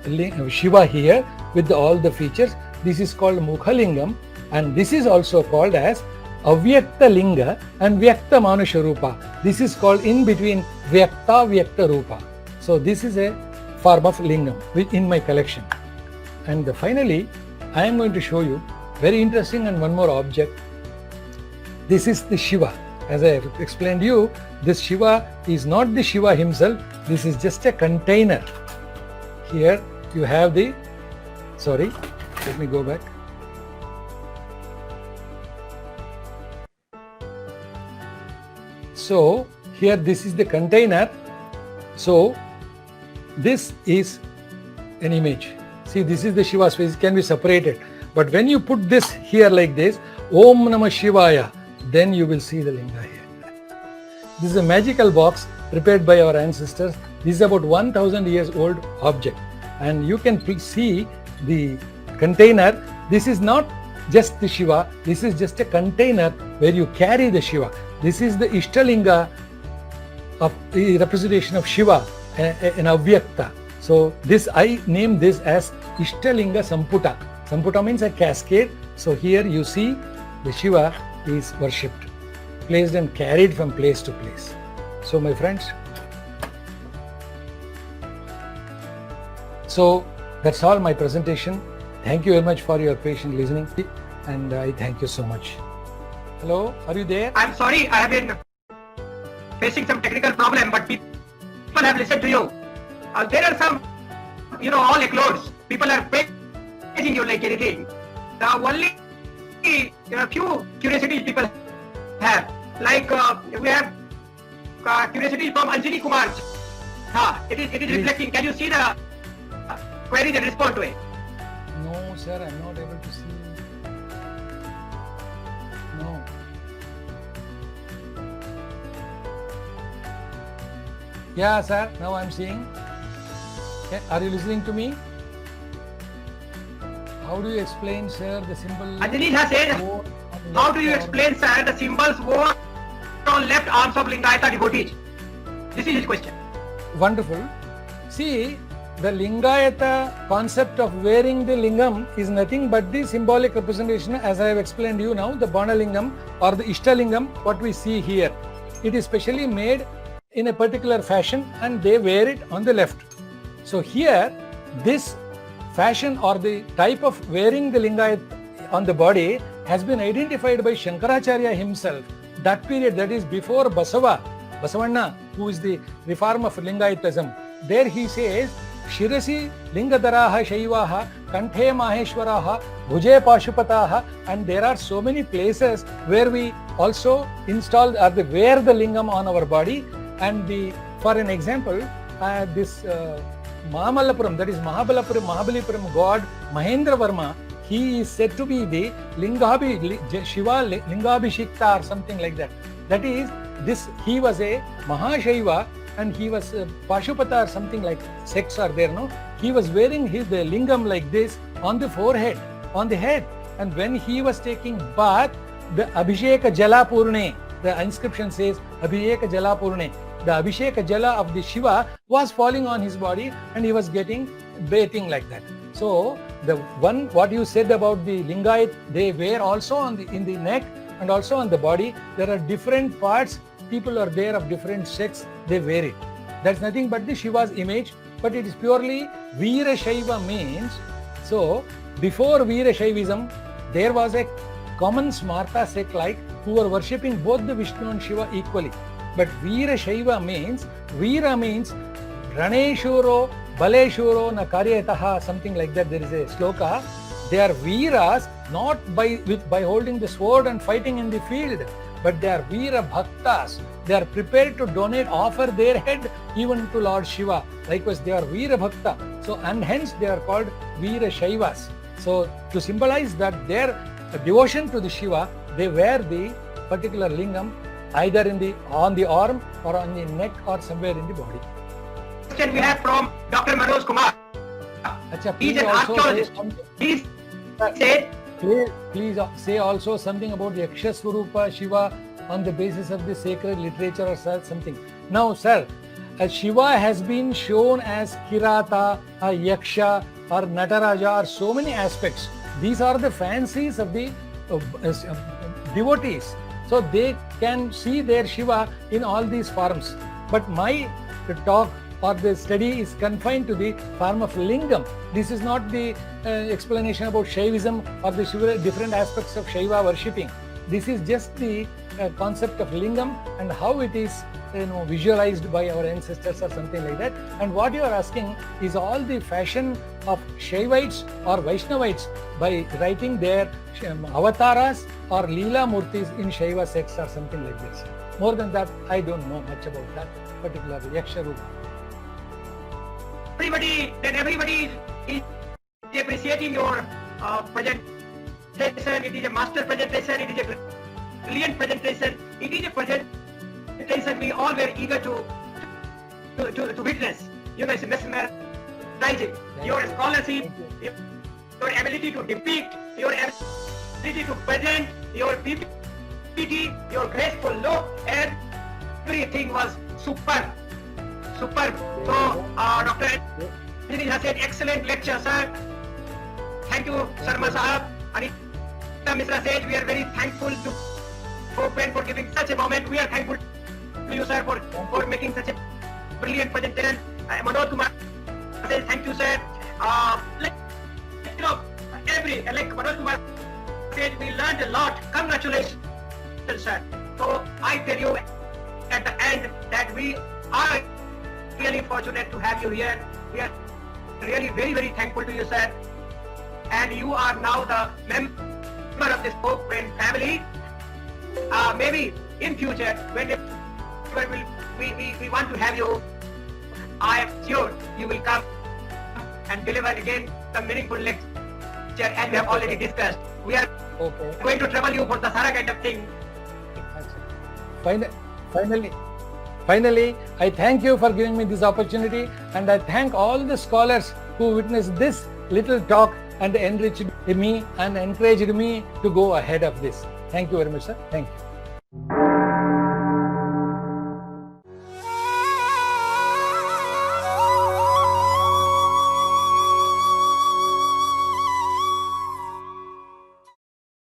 Shiva here with all the features. This is called Mukhalingam, and this is also called as Avyakta Linga and Vyakta Manusha Rupa. This is called in between Vyakta Vyakta Rupa. So this is a form of lingam in my collection. And finally, I am going to show you very interesting and one more object. This is the Shiva. As I have explained to you, this Shiva is not the Shiva himself. This is just a container. Here you have the, sorry, let me go back. So here this is the container. So this is an image. See, this is the Shiva's face. It can be separated. But when you put this here like this, Om Namah Shivaya, then you will see the linga here. This is a magical box prepared by our ancestors. This is about 1000 years old object. And you can see the container. This is not just the Shiva. This is just a container where you carry the Shiva. This is the Ishtalinga of the representation of Shiva, an Avyakta. So this, I name this as Ishtalinga Samputa. Samputa means a cascade. So here you see the Shiva is worshipped, placed and carried from place to place. So my friends, so that's all my presentation. Thank you very much for your patient listening, and I thank you so much. Hello, are you there? I'm sorry, I have been facing some technical problem, but people have listened to you. There are some, all eclodes. People are praising you like anything. The only, few curiosities people have. Like we have curiosity from Anjali Kumar. It is reflecting. Can you see the queries and respond to it? No, sir, I'm not able to see. No. Yeah, sir. Now I'm seeing. Okay. Are you listening to me? How do you explain, sir, the symbol? Anjali has said, how do you explain, sir, the symbols worn on left arms of Lingayata devotees? This is his question. Wonderful. See, the Lingayata concept of wearing the lingam is nothing but the symbolic representation, as I have explained to you now, the Banalingam or the Ishtalingam, what we see here. It is specially made in a particular fashion and they wear it on the left. So here, this fashion or the type of wearing the lingayat on the body has been identified by Shankaracharya himself. That period, that is before Basavanna, who is the reform of Lingayatism. There he says, Shirasi Lingadaraha Shaivaha, Kanthe Maheshwaraha, Bhuje Pashupataha, and there are so many places where we also install or wear the lingam on our body. And for an example, this Mahamalapuram, that is Mahabalipuram god Mahendra Varma, he is said to be the Shiva Lingabhishikta or something like that. That is, he was a Mahashaiva and he was Pashupata or something like sects are there, no? He was wearing the lingam like this on the forehead, on the head. And when he was taking bath, the Abhisheka Jala Purne, the inscription says Abhisheka Jala Purne, the Abhisheka Jala of the Shiva was falling on his body and he was getting bathing like that. So the one what you said about the Lingayat, they wear also in the neck and also on the body. There are different parts, people are there of different sects, they wear it. That's nothing but the Shiva's image, but it is purely Veera Shaiva means. So before Veera Shaivism, there was a common Smarta sect like who were worshipping both the Vishnu and Shiva equally. But Veera Shaiva means, Veera means Raneshuro, Baleshuro, na Karyataha, something like that. There is a sloka. They are Veeras not by holding the sword and fighting in the field, but they are Veera Bhaktas. They are prepared to offer their head even to Lord Shiva. Likewise, they are Veera Bhakta. So, and hence they are called Veera Shaivas. So, to symbolize that their devotion to the Shiva, they wear the particular lingam either on the arm or on the neck or somewhere in the body. Question we have from Dr. Manoj Kumar. He is an archaeologist. He said, Please say also something about Yaksha Swarupa Shiva on the basis of the sacred literature or something. Now, sir, Shiva has been shown as Kirata, or Yaksha, or Nataraja, or so many aspects. These are the fancies of the devotees. So they can see their Shiva in all these forms. But my talk or the study is confined to the form of lingam. This is not the explanation about Shaivism or the Shiva, different aspects of Shaiva worshipping. This is just the concept of lingam and how it is visualized by our ancestors or something like that. And what you are asking is all the fashion of Shaivites or Vaishnavites by writing their avatars or Leela Murtis in Shaiva sects or something like this. More than that, I don't know much about that particular Yaksha Rupa. Everybody is appreciating your presentation. It is a master presentation. It is a brilliant presentation. It is a presentation we all were eager to witness. You know, it's mesmerizing. Your scholarship, your ability to depict, your ability to present, your PPT, your graceful look, everything was superb. Superb. So, Dr. Anjali has said, excellent lecture, sir. Thank you, Sharma Sahab. Anita Mishra said, we are very thankful to Open for giving such a moment. We are thankful to you, sir, for making such a brilliant presentation. Manoj Kumar says, thank you, sir. Like Manoj Kumar said, we learned a lot. Congratulations, sir. So I tell you at the end that we are really fortunate to have you here. We are really very, very thankful to you, sir. And you are now the member of this Open family. Maybe in future, when we want to have you, I am sure you will come and deliver again some meaningful lecture, as we have already discussed. We are going to trouble you for the Sara kind of thing. Finally, I thank you for giving me this opportunity, and I thank all the scholars who witnessed this little talk and enriched me and encouraged me to go ahead of this. Thank you very much, sir. Thank you.